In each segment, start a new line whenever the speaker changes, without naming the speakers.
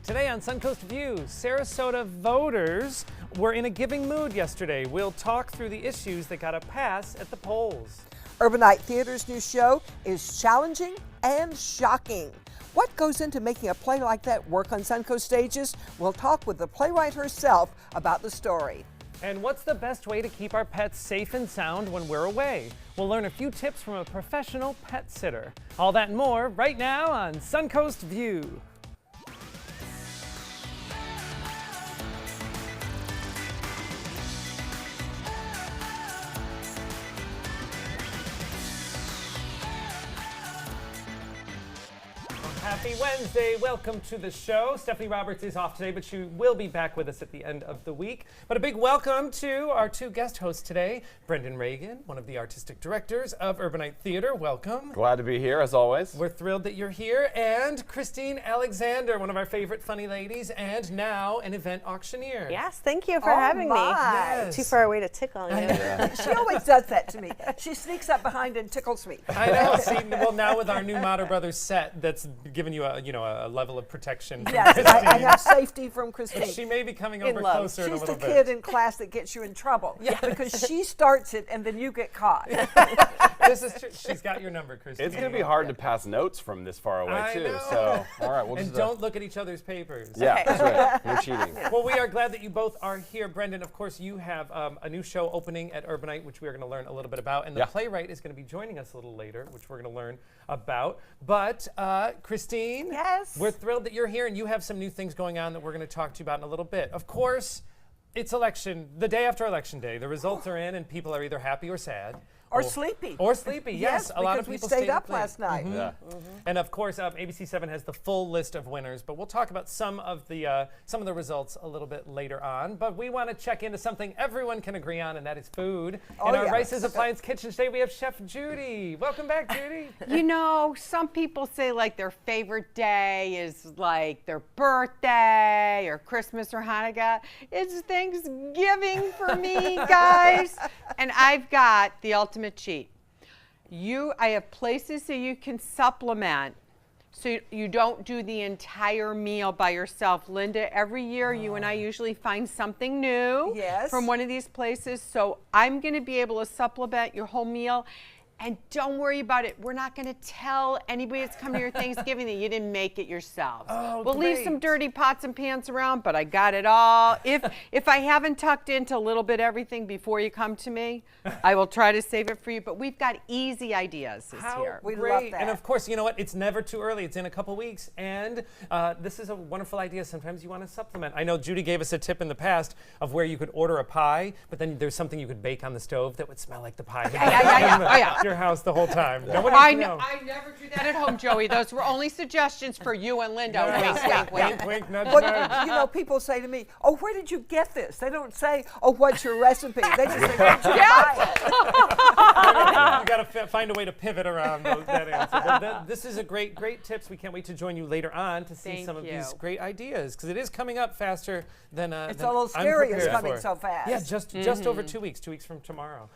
Today on Suncoast View, Sarasota voters were in a giving mood yesterday. We'll talk through the issues that got a pass at the polls.
Urbanite Theater's new show is challenging and shocking. What goes into making a play like that work on Suncoast stages? We'll talk with the playwright herself about the story.
And what's the best way to keep our pets safe and sound when we're away? We'll learn a few tips from a professional pet sitter. All that and more right now on Suncoast View. Happy Wednesday. Welcome to the show. Stephanie Roberts is off today, but she will be back with us at the end of the week. But a big welcome to our two guest hosts today. Brendan Reagan, one of the artistic directors of Urbanite Theater. Welcome.
Glad to be here, as always.
We're thrilled that you're here. And Christine Alexander, one of our favorite funny ladies, and now an event auctioneer.
Yes, thank you for having me.
Yes.
Too far away to tickle you.
She always does that to me. She sneaks up behind and tickles me.
I know. See, well, now with our new Mater Brothers set, that's given you a level of protection.
Yes, I have safety from Christine.
She may be coming over
love.
closer in a
She's
little
the
bit.
kid in class that gets you in trouble because she starts it and then you get caught.
This is true. She's got your number, Christine.
It's going to be hard to pass notes from this far away,
I
too.
know.
So, all right, we'll
And
just...
don't look at each other's papers.
Yeah, that's right. No cheating.
Well, we are glad that you both are here. Brendan, of course, you have a new show opening at Urbanite, which we are going to learn a little bit about. And the playwright is going to be joining us a little later, which we're going to learn about. But, Christine,
Yes.
we're thrilled that you're here, and you have some new things going on that we're going to talk to you about in a little bit. Of course, it's the day after Election Day. The results are in, and people are either happy or sad.
Or sleepy.
Or sleepy, yes. A lot of
because
people
we stayed up
late.
last night.
Yeah.
And of course, ABC7 has the full list of winners, but we'll talk about some of the results a little bit later on. But we want to check into something everyone can agree on, and that is food. In our Rice's Appliance Kitchen today, we have Chef Judy. Welcome back, Judy.
You know, some people say like their favorite day is like their birthday or Christmas or Hanukkah. It's Thanksgiving for me, guys. And I've got the ultimate cheat. I have places so you can supplement so you don't do the entire meal by yourself. Linda, every year you and I usually find something new from one of these places. So I'm going to be able to supplement your whole meal. And don't worry about it. We're not going to tell anybody that's coming to your Thanksgiving that you didn't make it yourselves. We'll leave some dirty pots and pans around, but I got it all. If I haven't tucked into a little bit everything before you come to me, I will try to save it for you. But we've got easy ideas this year.
We
Great.
love that.
And of course, you know what? It's never too early. It's in a couple weeks. And this is a wonderful idea. Sometimes you want to supplement. I know Judy gave us a tip in the past of where you could order a pie, but then there's something you could bake on the stove that would smell like the pie. Your house the whole time.
I never do that at home, Joey. Those were only suggestions for you and Linda. Wink, wink, wink.
Wink, nudge,
But,
nudge.
you know, people say to me, "Oh, where did you get this?" They don't say, "Oh, what's your recipe?" They just say, "Where'd you buy it?"
You got to find a way to pivot around that answer. But this is a great tips. We can't wait to join you later on to see some of these great ideas because it is coming up faster than
It's
than
a little scary. It's
prepared
coming
for.
so fast.
Yeah, just over 2 weeks. 2 weeks from tomorrow.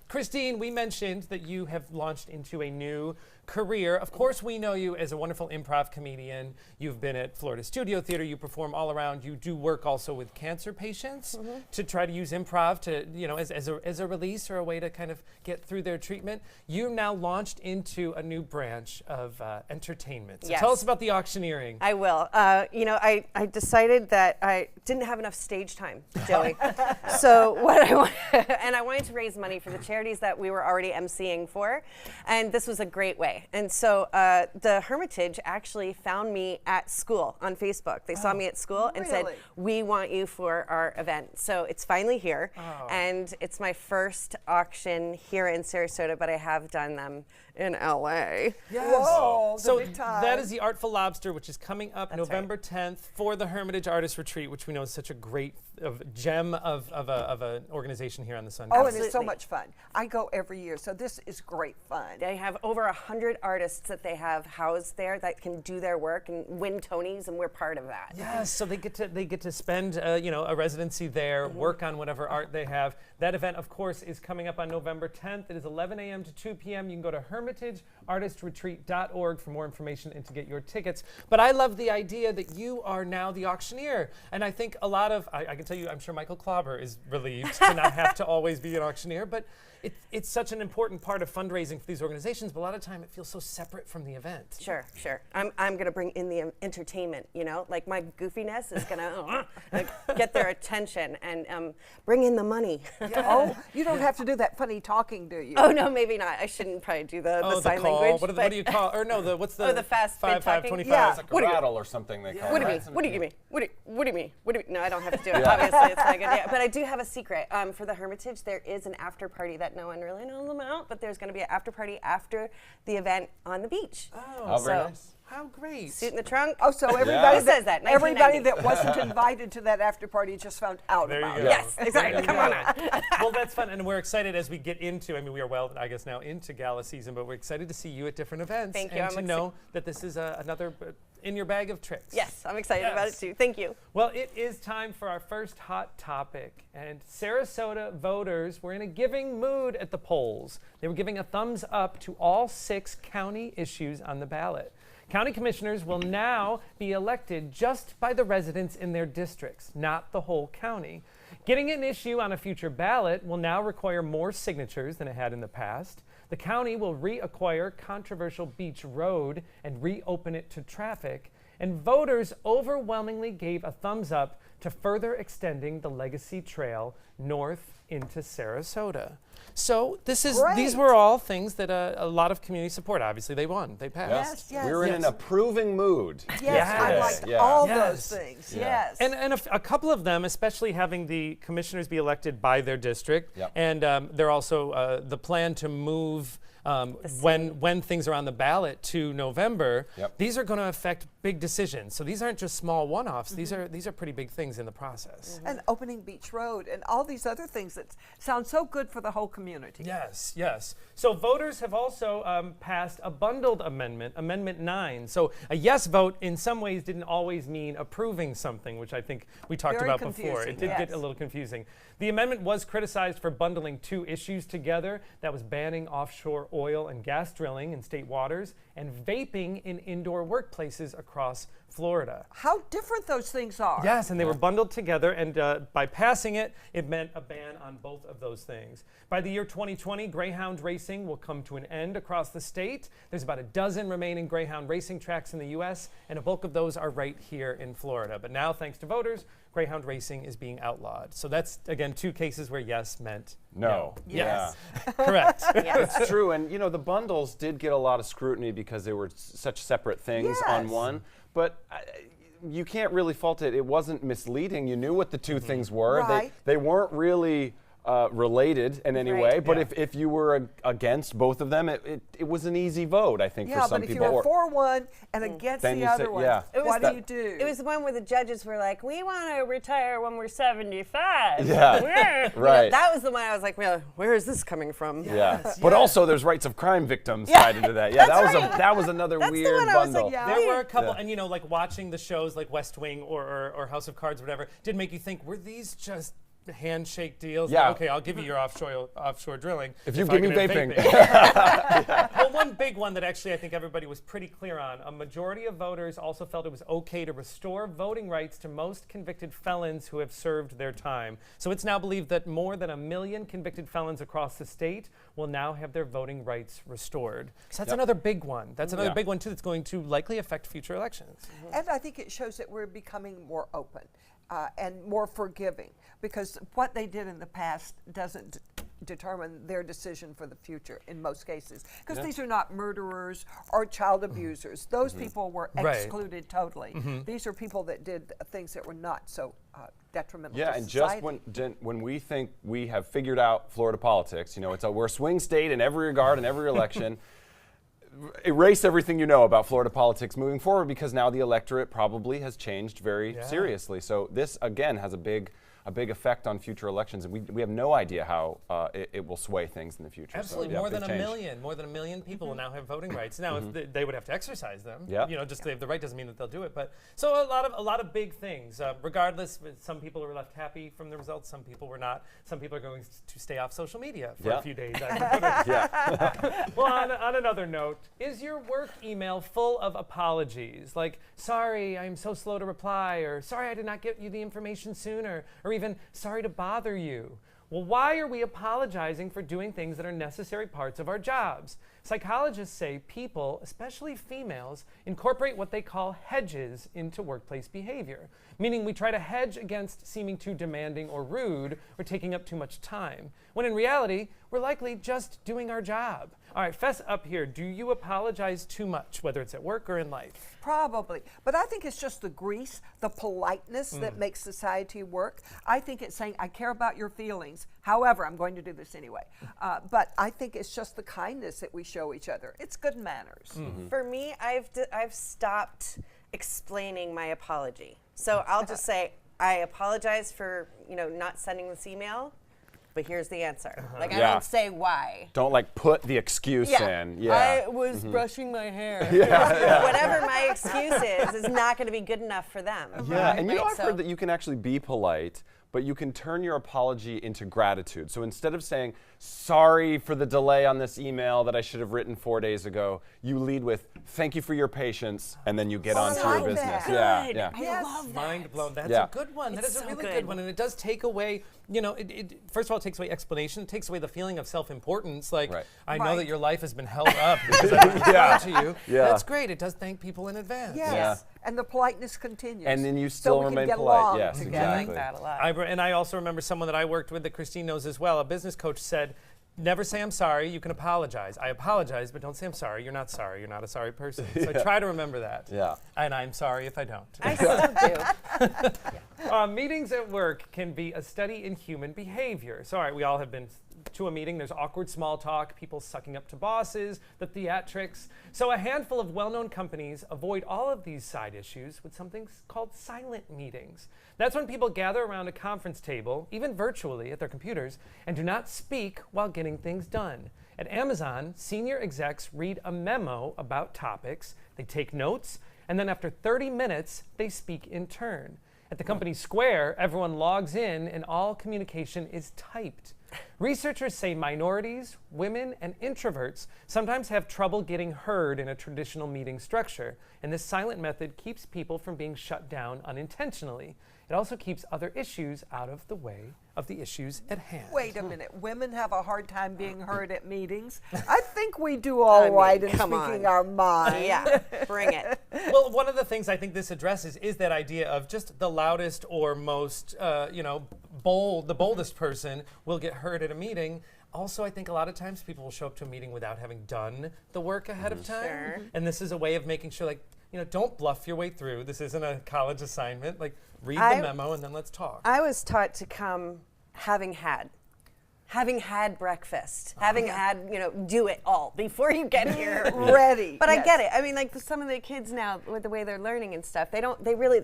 Christine, we mentioned that you have launched into a new career. Of course, we know you as a wonderful improv comedian. You've been at Florida Studio Theater. You perform all around. You do work also with cancer patients to try to use improv to, as a release or a way to kind of get through their treatment. You now launched into a new branch of entertainment. So tell us about the auctioneering.
I will. I decided that I didn't have enough stage time, Joey. So I wanted to raise money for the charities that we were already emceeing for, and this was a great way. And so the Hermitage actually found me at school on Facebook. They saw me at school and said, "We want you for our event." So it's finally here, and it's my first auction here in Sarasota, but I have done them in LA.
Yes.
Whoa,
so
the big time.
that is the Artful Lobster, which is coming up November 10th for the Hermitage Artist Retreat, which we know is such a great gem of an organization here on the Suncoast.
Oh, and it's so much fun. I go every year, so this is great fun.
They have over 100 artists that they have housed there that can do their work and win Tonys, and we're part of that.
Yes, so they get to spend a residency there, work on whatever art they have. That event, of course, is coming up on November 10th. It is 11 a.m. to 2 p.m. You can go to artistretreat.org for more information and to get your tickets. But I love the idea that you are now the auctioneer. And I think a lot of, I can tell you, I'm sure Michael Klauber is relieved to not have to always be an auctioneer, but it's such an important part of fundraising for these organizations, but a lot of time it feels so separate from the event.
Sure. I'm going to bring in the entertainment, like my goofiness is going to get their attention and bring in the money.
Yeah. Oh, you don't have to do that funny talking, do you?
Oh, no, maybe not. I shouldn't probably do the sign
call.
language.
What do you call, or no, what's the?
The fast
5,
talking?
25.
Yeah.
It's like a rattle or something they call
What do
it.
you mean? What do you mean? What do you mean? No, I don't have to do it. Obviously, it's not good. Yeah. But I do have a secret. For the Hermitage, there is an after party that no one really knows about, but there's going to be an after party after the event on the beach.
Oh, very nice.
How great.
Suit in the trunk.
Oh, so everybody
Who says that?
everybody
1990.
that wasn't invited to that after party just found out
There you
about
go.
it.
Yes, exactly. Come on now.
Well, that's fun, and we're excited as we get into, we are I guess now into gala season, but we're excited to see you at different events.
Thank you.
And
I'm
to know that this is another in your bag of tricks.
Yes, I'm excited about it too. Thank you.
Well, it is time for our first hot topic. And Sarasota voters were in a giving mood at the polls. They were giving a thumbs up to all 6 county issues on the ballot. County commissioners will now be elected just by the residents in their districts, not the whole county. Getting an issue on a future ballot will now require more signatures than it had in the past. The county will reacquire controversial Beach Road and reopen it to traffic. And voters overwhelmingly gave a thumbs up to further extending the Legacy Trail north into Sarasota. So these were all things that a lot of community support. Obviously, they won. They passed.
Yes,
We were in an approving mood.
Yes, I liked all those things.
Yeah.
Yes.
And a couple of them, especially having the commissioners be elected by their district,
Yep.
and they're also the plan to move when things are on the ballot to November.
Yep.
These are going to affect big decisions. So these aren't just small one-offs. These are pretty big things in the process.
And opening Beach Road and all these other things that sound so good for the whole community.
Yes, yes. So voters have also passed a bundled amendment, Amendment 9. So a yes vote in some ways didn't always mean approving something, which I think we talked
Very
about before.
confusing,
It did get
yes.
a little confusing. The amendment was criticized for bundling 2 issues together. That was banning offshore oil and gas drilling in state waters and vaping in indoor workplaces across Florida.
How different those things are.
Yes, and they were bundled together, and by passing it, it meant a ban on both of those things. By the year 2020, Greyhound racing will come to an end across the state. There's about a dozen remaining Greyhound racing tracks in the U.S., and a bulk of those are right here in Florida. But now, thanks to voters, Greyhound racing is being outlawed. So that's, again, 2 cases where yes meant no.
Yes.
Correct.
It's true, and the bundles did get a lot of scrutiny because they were such separate things on
Yes.
one. But you can't really fault it. It wasn't misleading. You knew what the 2 things were.
Right.
They weren't really related in any way. But if you were against both of them, it was an easy vote, I think, for some
but if
people.
you were for one and against
Then
the
you
other
say-
one,
yeah.
what do you do?
It was the one where the judges were like, "We want to retire when we're 75."
Yeah. Right.
That was the one I was like, "Well, where is this coming from?"
Yeah, but also there's rights of crime victims tied into that. Yeah, that was another
That's the
weird
one I was like,
bundle.
yeah.
There were a couple,
Yeah.
and like watching the shows like West Wing or House of Cards, whatever, did make you think, were these just handshake deals?
Yeah.
Like, okay, I'll give you your offshore drilling.
If you
I
give me
can have
vaping.
Well, one big one that actually I think everybody was pretty clear on, a majority of voters also felt it was okay to restore voting rights to most convicted felons who have served their time. So it's now believed that more than 1 million convicted felons across the state will now have their voting rights restored. So that's another big one. That's another big one, too, that's going to likely affect future elections.
And I think it shows that we're becoming more open and more forgiving, because what they did in the past doesn't determine their decision for the future in most cases. Because these are not murderers or child abusers. Those people were excluded totally. These are people that did things that were not so detrimental to
And
society.
just when we think we have figured out Florida politics, we're a swing state in every regard in every election. Erase everything you know about Florida politics moving forward, because now the electorate probably has changed very seriously. So this again has a big a big effect on future elections, and we have no idea how it will sway things in the future.
Absolutely,
so, yeah,
more than
big
a
change.
million. More than a million people will now have voting rights. Now, if they would have to exercise them.
Yep.
You know, just they have the right doesn't mean that they'll do it. But so a lot of big things. Regardless, some people were left happy from the results. Some people were not. Some people are going to stay off social media for a few days. Well, on another note, is your work email full of apologies? Like, sorry, I'm so slow to reply, or sorry, I did not get you the information sooner, or even sorry to bother you. Well, why are we apologizing for doing things that are necessary parts of our jobs? Psychologists say people, especially females, incorporate what they call hedges into workplace behavior, meaning we try to hedge against seeming too demanding or rude or taking up too much time, when in reality, we're likely just doing our job. All right, Fess up here, do you apologize too much, whether it's at work or in life?
Probably. But I think it's just the grease, the politeness that makes society work. I think it's saying, I care about your feelings. However, I'm going to do this anyway. But I think it's just the kindness that we show each other. It's good manners.
For me, I've stopped explaining my apology. So I'll just say, I apologize for not sending this email, but here's the answer. Like I don't say why.
Don't like put the excuse in.
I was brushing my hair. Whatever my excuse is not going to be good enough for them.
Yeah, and I've heard that you can actually be polite, but you can turn your apology into gratitude. So instead of saying, sorry for the delay on this email that I should have written 4 days ago, you lead with, thank you for your patience, and then you get on to your business.
Good.
Yeah.
I love that.
Mind blown. That's
Yeah.
a good one. That
It's
is a
so
really
good.
good one. And it does take away, first of all, it takes away explanation. It takes away the feeling of self-importance. Like,
Right.
I know
Right.
that your life has been held up because I didn't
Yeah.
to you.
Yeah.
That's great. It does thank people in advance.
Yes.
Yeah.
And the politeness continues.
And then you
so
still
we can
remain
get
polite.
along
Yes,
together.
I
exactly.
like that a lot.
And I also remember someone that I worked with that Christine knows as well. A business coach said, never say I'm sorry, you can apologize. I apologize, but don't say I'm sorry. You're not sorry. You're not a sorry person. So I try to remember that.
Yeah.
And I'm sorry if I don't.
I still do.
Meetings at work can be a study in human behavior. So, all right, we all have been to a meeting. There's awkward small talk, people sucking up to bosses, the theatrics. So a handful of well-known companies avoid all of these side issues with something called silent meetings. That's when people gather around a conference table, even virtually at their computers, and do not speak while getting things done. At Amazon, senior execs read a memo about topics, they take notes, and then after 30 minutes, they speak in turn. At the company Square, everyone logs in and all communication is typed. Researchers say minorities, women, and introverts sometimes have trouble getting heard in a traditional meeting structure, and this silent method keeps people from being shut down unintentionally. It also keeps other issues out of the way of the issues at hand.
Wait a minute. Women have a hard time being heard at meetings. I think we do all right in
come
speaking
on.
our mind.
Yeah, bring it.
Well, one of the things I think this addresses is that idea of just the loudest or most, bold, the boldest person will get heard at a meeting. Also, I think a lot of times people will show up to a meeting without having done the work ahead of time.
Sure.
And this is a way of making sure, don't bluff your way through. This isn't a college assignment. Like, read the memo and then let's talk.
I was taught to come having had breakfast, having had, do it all before you get here.
Ready.
But I
Yes.
get it. I mean, like some of the kids now, with the way they're learning and stuff, they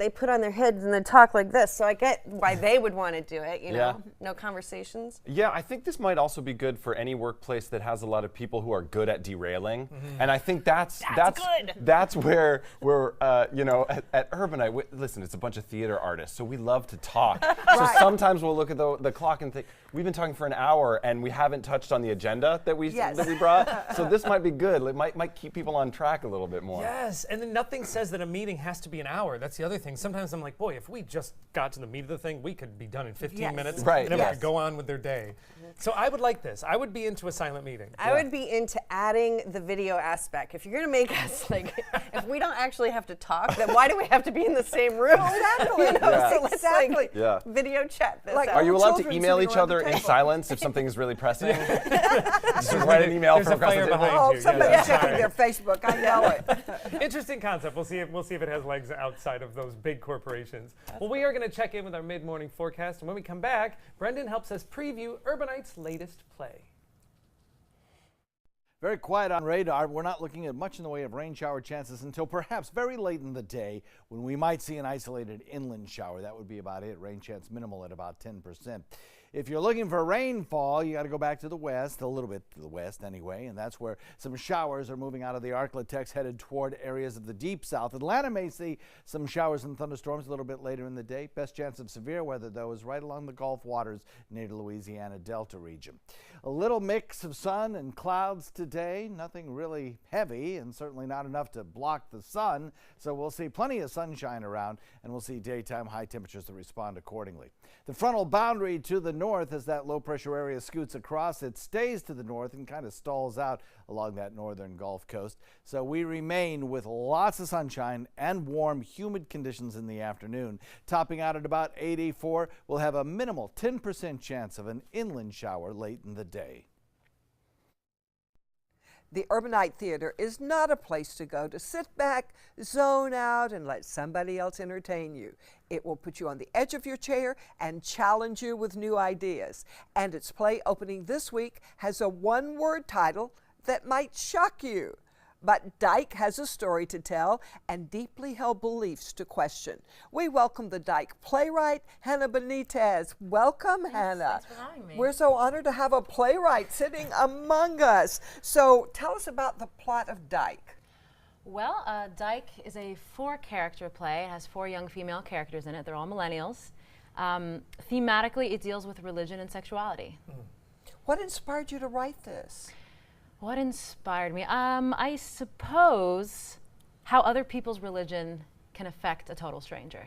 put on their heads and they talk like this. So I get why they would want to do it,
Yeah.
No conversations.
Yeah, I think this might also be good for any workplace that has a lot of people who are good at derailing, and I think that's
good.
That's where we're at Urbanite. Listen, it's a bunch of theater artists, so we love to talk. So sometimes we'll look at the clock and think we've been talking for an hour and we haven't touched on the agenda that we brought. So this might be good. It might keep people on track a little bit more.
Yes, and then nothing says that a meeting has to be an hour. That's the other thing. Sometimes I'm like, boy, if we just got to the meat of the thing, we could be done in 15 minutes,
Right,
and everyone
yes.
could go on with their day. So I would like this. I would be into a silent meeting.
I would be into adding the video aspect. If you're going to make us if we don't actually have to talk, then why do we have to be in the same room?
Exactly.
So let's
Exactly.
Yeah.
video chat this
Like,
out.
Are you allowed to
Children
email
sitting
each
around
other
the
in
table.
silence if something is really pressing? Just write an email
There's
from
a fire
across the table.
behind
Oh,
you.
somebody's
Yes,
checking
sorry.
their Facebook. I know it.
Interesting concept. We'll see if it has legs outside of those big corporations. Well, we are going to check in with our mid-morning forecast, and when we come back, Brendan helps us preview Urbanite's latest play.
Very quiet on radar. We're not looking at much in the way of rain shower chances until perhaps very late in the day when we might see an isolated inland shower. That would be about it. Rain chance minimal at about 10%. If you're looking for rainfall, you got to go back to the west, a little bit to the west anyway, and that's where some showers are moving out of the Arklatex headed toward areas of the deep south. Atlanta may see some showers and thunderstorms a little bit later in the day. Best chance of severe weather, though, is right along the Gulf waters near the Louisiana Delta region. A little mix of sun and clouds today, nothing really heavy and certainly not enough to block the sun, so we'll see plenty of sunshine around and we'll see daytime high temperatures that respond accordingly. The frontal boundary to the north, as that low pressure area scoots across, it stays to the north and kind of stalls out along that northern Gulf Coast. So we remain with lots of sunshine and warm, humid conditions in the afternoon. Topping out at about 84, we'll have a minimal 10% chance of an inland shower late in the day.
The Urbanite Theater is not a place to go to sit back, zone out, and let somebody else entertain you. It will put you on the edge of your chair and challenge you with new ideas. And its play opening this week has a one-word title that might shock you. But Dyke has a story to tell and deeply held beliefs to question. We welcome the Dyke playwright, Hannah Benitez. Welcome, Hannah.
Thanks for having me.
We're so honored to have a playwright sitting among us. So tell us about the plot of Dyke.
Well, Dyke is a 4-character play. It has 4 young female characters in it. They're all millennials. Thematically, it deals with religion and sexuality.
What inspired you to write this?
What inspired me? I suppose how other people's religion can affect a total stranger.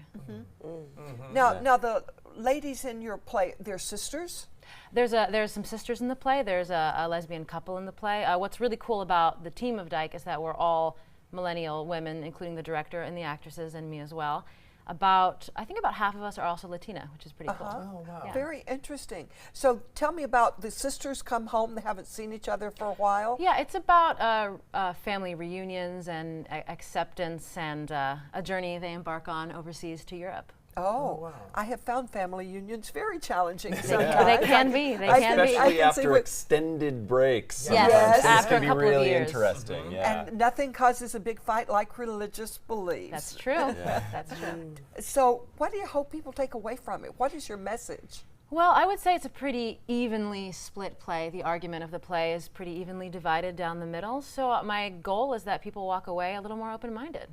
Now the ladies in your play, they're sisters?
There's some sisters in the play. There's a lesbian couple in the play. What's really cool about the team of Dyke is that we're all millennial women, including the director and the actresses and me as well. I think about half of us are also Latina, which is pretty cool.
Oh, wow.
Yeah.
Very interesting. So tell me about the sisters come home, they haven't seen each other for a while.
Yeah, it's about family reunions and acceptance and a journey they embark on overseas to Europe.
Oh,
wow.
I have found family unions very challenging
They
sometimes.
can be. They
I
can
can-
be.
I
Especially
can see
after
what-
extended breaks.
Yes,
sometimes things
after
can
a
be
couple of
really
years.
interesting. Yeah.
And nothing causes a big fight like religious beliefs.
That's true. That's true.
So what do you hope people take away from it? What is your message?
Well, I would say it's a pretty evenly split play. The argument of the play is pretty evenly divided down the middle. So my goal is that people walk away a little more open-minded.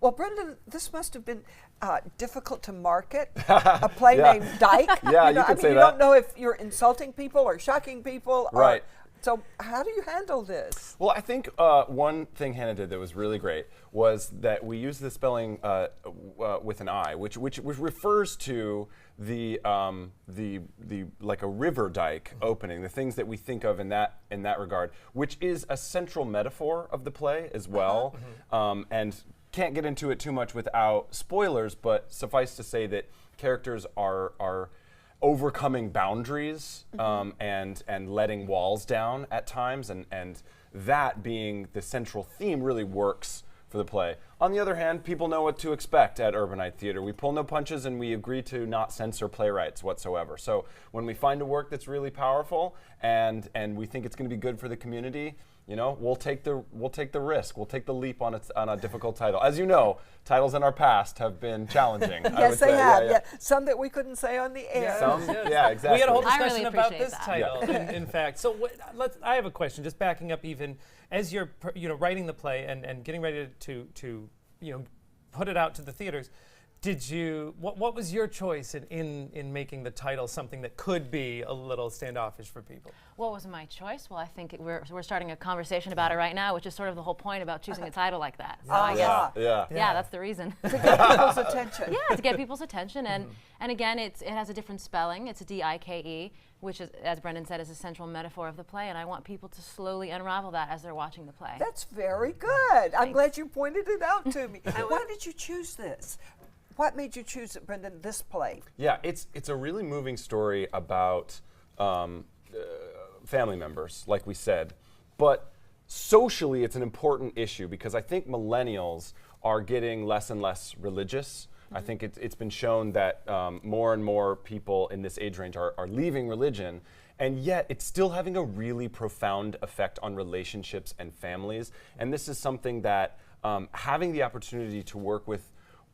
Well, Brendan, this must have been difficult to market, a play named Dyke.
Yeah, you
know,
could say
you
that.
don't know if you're insulting people or shocking people.
Right.
So how do you handle this?
Well, I think one thing Hannah did that was really great was that we used the spelling with an I, which refers to the like a river dike opening, the things that we think of in that regard, which is a central metaphor of the play as well, and can't get into it too much without spoilers, but suffice to say that characters are overcoming boundaries and letting walls down at times, and that being the central theme really works for the play. On the other hand, people know what to expect at Urbanite Theater. We pull no punches and we agree to not censor playwrights whatsoever. So when we find a work that's really powerful and we think it's going to be good for the community, you know, we'll take the risk. We'll take the leap on a difficult title. As you know, titles in our past have been challenging. I would
Yes, they
say.
have.
Yeah.
Some that we couldn't say on the air.
Some, yeah, exactly.
We had a whole
I really
discussion about
appreciate
this
that.
title, in fact. So I have a question, just backing up even as you're writing the play and getting ready to put it out to the theaters. What was your choice in making the title something that could be a little standoffish for people?
What was my choice? Well, I think we're starting a conversation about it right now, which is sort of the whole point about choosing a title like that. So I guess,
Yeah.
that's the reason.
To get people's attention.
Yeah, to get people's attention, and again, it has a different spelling. It's a D-I-K-E, which is, as Brendan said, is a central metaphor of the play, and I want people to slowly unravel that as they're watching the play.
That's very good. I'm glad you pointed it out to me. Why did you choose this? What made you choose it, Brendan, this play?
Yeah, it's a really moving story about family members, like we said, but socially it's an important issue because I think millennials are getting less and less religious. I think it's been shown that more and more people in this age range are leaving religion, and yet it's still having a really profound effect on relationships and families. And this is something that having the opportunity to work with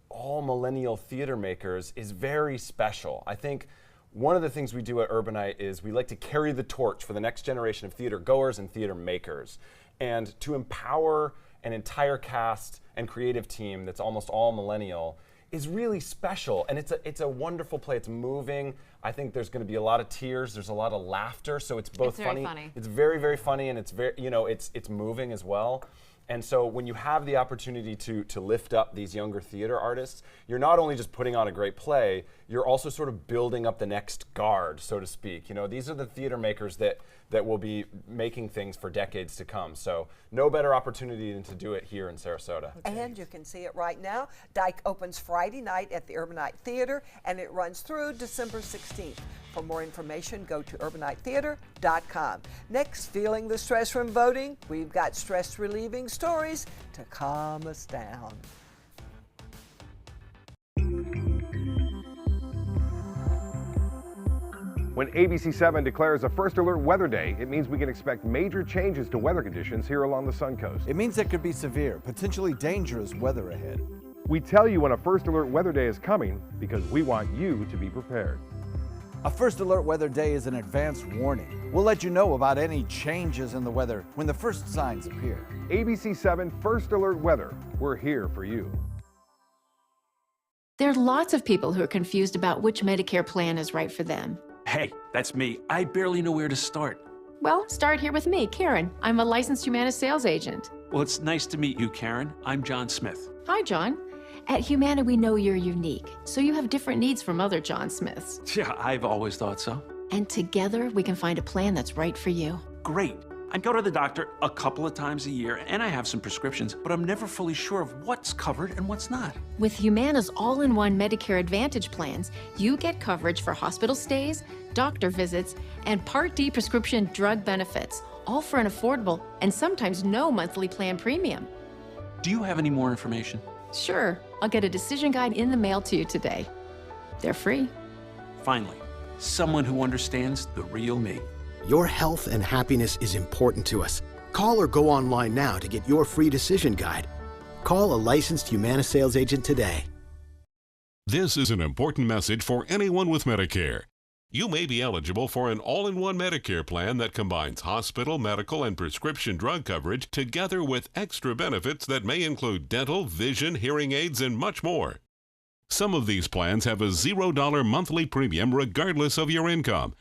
all millennial theater makers is very special. I think one of the things we do at Urbanite is we like to carry the torch for the next generation of theater goers and theater makers, and to empower an entire cast and creative team that's almost all millennial is really special. And it's a wonderful play. It's moving. I think there's going to be a lot of tears. There's a lot of laughter. So it's both funny. It's very, very funny, and it's very, it's moving as well. And so when you have the opportunity to lift up these younger theater artists, you're not only just putting on a great play, you're also sort of building up the next guard, so to speak. These are the theater makers that will be making things for decades to come. So no better opportunity than to do it here in Sarasota.
And you can see it right now. Dyke opens Friday night at the Urbanite Theater, and it runs through December 16th. For more information, go to urbanitetheater.com. Next, feeling the stress from voting? We've got stress-relieving stories to calm us down.
When ABC7 declares a First Alert Weather Day, it means we can expect major changes to weather conditions here along the Suncoast.
It means there could be severe, potentially dangerous weather ahead.
We tell you when a First Alert Weather Day is coming because we want you to be prepared.
A First Alert Weather Day is an advance warning. We'll let you know about any changes in the weather when the first signs appear.
ABC7 First Alert Weather. We're here for you.
There are lots of people who are confused about which Medicare plan is right for them.
Hey, that's me. I barely know where to start.
Well, start here with me, Karen. I'm a licensed Humana sales agent.
Well, it's nice to meet you, Karen. I'm John Smith.
Hi, John. At Humana, we know you're unique, so you have different needs from other John Smiths.
Yeah, I've always thought so.
And together, we can find a plan that's right for you.
Great. I go to the doctor a couple of times a year, and I have some prescriptions, but I'm never fully sure of what's covered and what's not.
With Humana's all-in-one Medicare Advantage plans, you get coverage for hospital stays, doctor visits, and Part D prescription drug benefits, all for an affordable and sometimes no monthly plan premium.
Do you have any more information?
Sure, I'll get a decision guide in the mail to you today. They're free.
Finally, someone who understands the real me.
Your health and happiness is important to us. Call or go online now to get your free decision guide. Call a licensed Humana sales agent today.
This is an important message for anyone with Medicare. You may be eligible for an all-in-one Medicare plan that combines hospital, medical, and prescription drug coverage together with extra benefits that may include dental, vision, hearing aids, and much more. Some of these plans have a $0 monthly premium regardless of your income.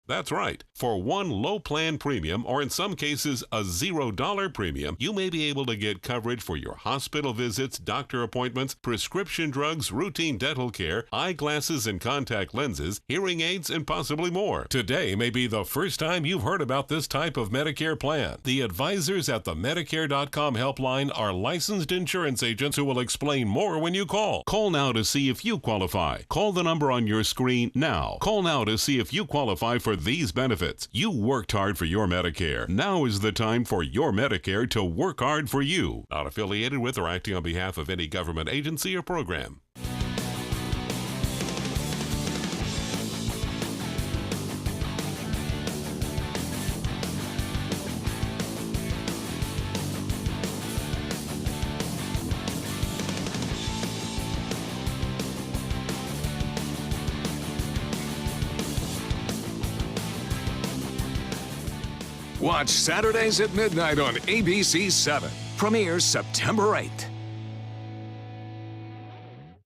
That's right. For one low plan premium, or in some cases a $0 premium, you may be able to get coverage for your hospital visits, doctor appointments, prescription drugs, routine dental care, eyeglasses and contact lenses, hearing aids, and possibly more. Today may be the first time you've heard about this type of Medicare plan. The advisors at the Medicare.com helpline are licensed insurance agents who will explain more when you call. Call now to see if you qualify. Call the number on your screen now. Call now to see if you qualify for these benefits. You worked hard for your Medicare. Now is the time for your Medicare to work hard for you. Not affiliated with or acting on behalf of any government agency or program.
Watch Saturdays at midnight on ABC 7. Premieres September 8th.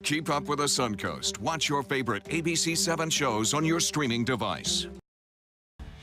Keep up with the Suncoast. Watch your favorite ABC 7 shows on your streaming device.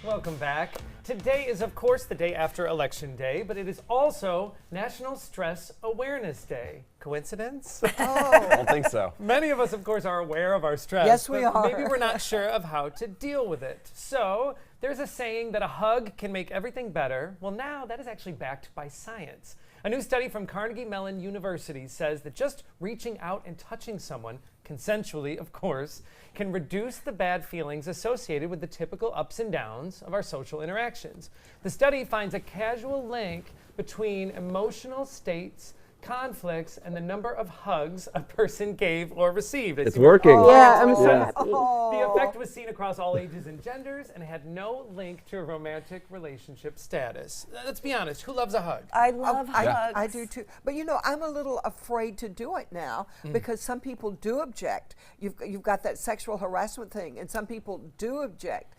Welcome back. Today is, of course, the day after Election Day, but it is also National Stress Awareness Day. Coincidence?
Oh.
I don't think so.
Many of us, of course, are aware of our stress.
Yes, we
but
are.
Maybe we're not sure of how to deal with it. So there's a saying that a hug can make everything better. Well, now that is actually backed by science. A new study from Carnegie Mellon University says that just reaching out and touching someone, consensually, of course, can reduce the bad feelings associated with the typical ups and downs of our social interactions. The study finds a causal link between emotional states, conflicts, and the number of hugs a person gave or received.
It's working.
Yeah, I'm so happy.
The effect was seen across all ages and genders and had no link to a romantic relationship status. Let's be honest, who loves a hug?
I love hugs.
I do too. But you know, I'm a little afraid to do it now because some people do object. You've got that sexual harassment thing, and some people do object.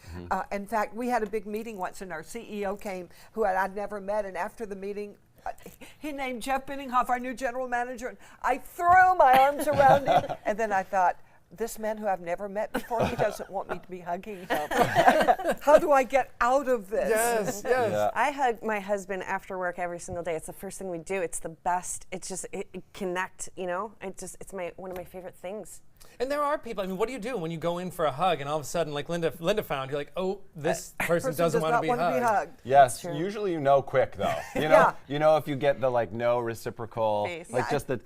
In fact, we had a big meeting once, and our CEO came, who I'd never met, and after the meeting, he named Jeff Binninghoff our new general manager, and I threw my arms around him, and then I thought, this man who I've never met before, he doesn't want me to be hugging him. How do I get out of this?
Yes, yes.
Yeah.
I hug my husband after work every single day. It's the first thing we do. It's the best. It's just it connect, you know. It's one of my favorite things.
And there are people, I mean, what do you do when you go in for a hug and all of a sudden, like Linda found, you're like, oh, this person doesn't want to be hugged.
Yes, usually you know quick though. You know, you know if you get the like no reciprocal, like just the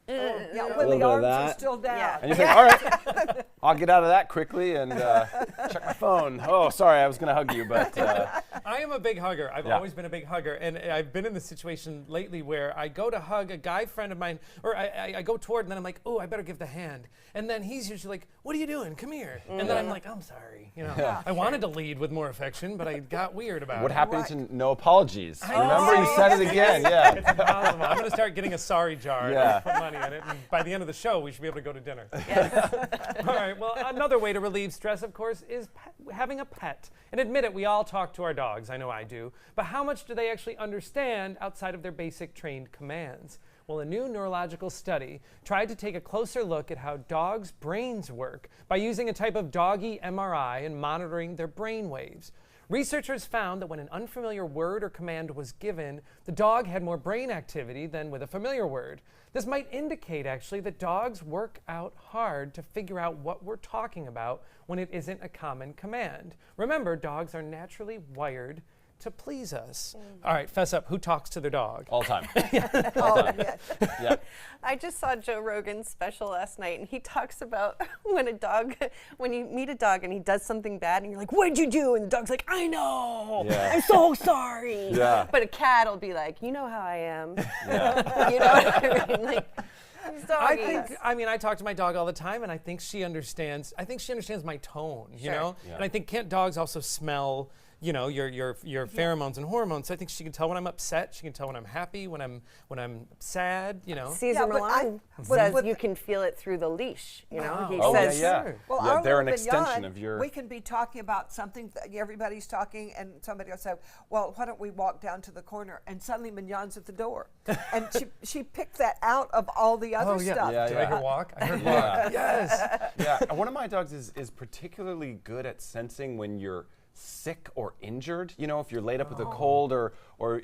when the arms are still down.
Yeah.
and you think, all right, I'll get out of that quickly and check my phone. Oh, sorry, I was gonna hug you, but
I am a big hugger. I've always been a big hugger, and I've been in this situation lately where I go to hug a guy friend of mine, or I go toward, and then I'm like, oh, I better give the hand, and then he's usually like, what are you doing? Come here, and then I'm like, I'm sorry, you know, I wanted to lead with more affection, but I got weird about
what
it.
happened to no apologies?
I know.
Remember, you said it again. Yeah.
It's impossible. I'm gonna start getting a sorry jar
Yeah.
and put money in it, and by the end of the show, we should be able to go to dinner. Yes. All right. Well, another way to relieve stress, of course, is having a pet. And admit it, we all talk to our dogs. I know I do. But how much do they actually understand outside of their basic trained commands? Well, a new neurological study tried to take a closer look at how dogs' brains work by using a type of doggy MRI and monitoring their brain waves. Researchers found that when an unfamiliar word or command was given, the dog had more brain activity than with a familiar word. This might indicate, actually, that dogs work out hard to figure out what we're talking about when it isn't a common command. Remember, dogs are naturally wired to please us. All right, fess up. Who talks to their dog?
All time.
Yeah.
I just saw Joe Rogan's special last night, and he talks about when you meet a dog and he does something bad, and you're like, "What'd you do?" And the dog's like, "I know.
Yeah.
I'm so sorry."
Yeah.
But a cat will be like, "You know how I am."
Yeah.
You know what I mean? Like, these doggies.
I talk to my dog all the time, and I think she understands. I think she understands my tone. You know, and I think can't dogs also smell? You know, your pheromones and hormones. So I think she can tell when I'm upset. She can tell when I'm happy, when I'm sad. You know.
Caesar Milan says you can feel it through the leash. You know, he says.
Well,
yeah, they're an
little
extension
Mignon,
of your.
We can be talking about something. Everybody's talking, and somebody will say, "Well, why don't we walk down to the corner?" And suddenly Mignon's at the door, and she picked that out of all the other stuff.
Yeah,
Did I hear walk? I heard walk. Yes.
Yeah. One of my dogs is particularly good at sensing when you're sick or injured, you know, if you're laid up with a cold or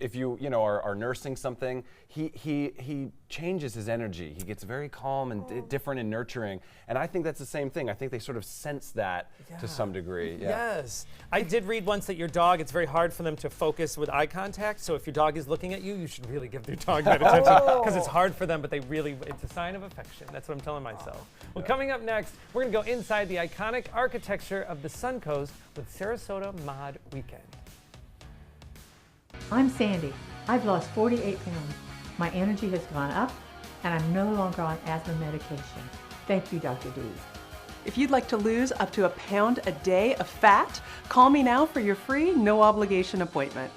if you know are nursing something, he changes his energy. He gets very calm and different and nurturing, and I think that's the same thing. I think they sort of sense that to some degree. Yeah.
Yes. I did read once that your dog, it's very hard for them to focus with eye contact, so if your dog is looking at you, you should really give your dog that attention because it's hard for them, but it's a sign of affection. That's what I'm telling myself. Well, coming up next, we're going to go inside the iconic architecture of the Suncoast with Sarasota Mod Weekend.
I'm Sandy. I've lost 48 pounds. My energy has gone up, and I'm no longer on asthma medication. Thank you, Dr. Dees.
If you'd like to lose up to 1 pound a day of fat, call me now for your free, no obligation appointment.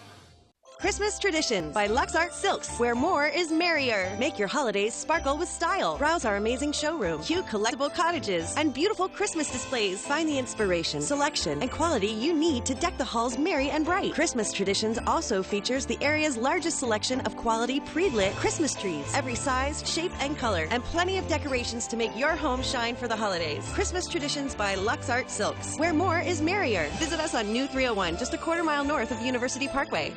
Christmas Traditions by Lux Art Silks, where more is merrier. Make your holidays sparkle with style. Browse our amazing showroom, cute collectible cottages, and beautiful Christmas displays. Find the inspiration, selection, and quality you need to deck the halls merry and bright. Christmas Traditions also features the area's largest selection of quality pre-lit Christmas trees, every size, shape, and color, and plenty of decorations to make your home shine for the holidays. Christmas Traditions by Lux Art Silks, where more is merrier. Visit us on New 301, just a quarter-mile north of University Parkway.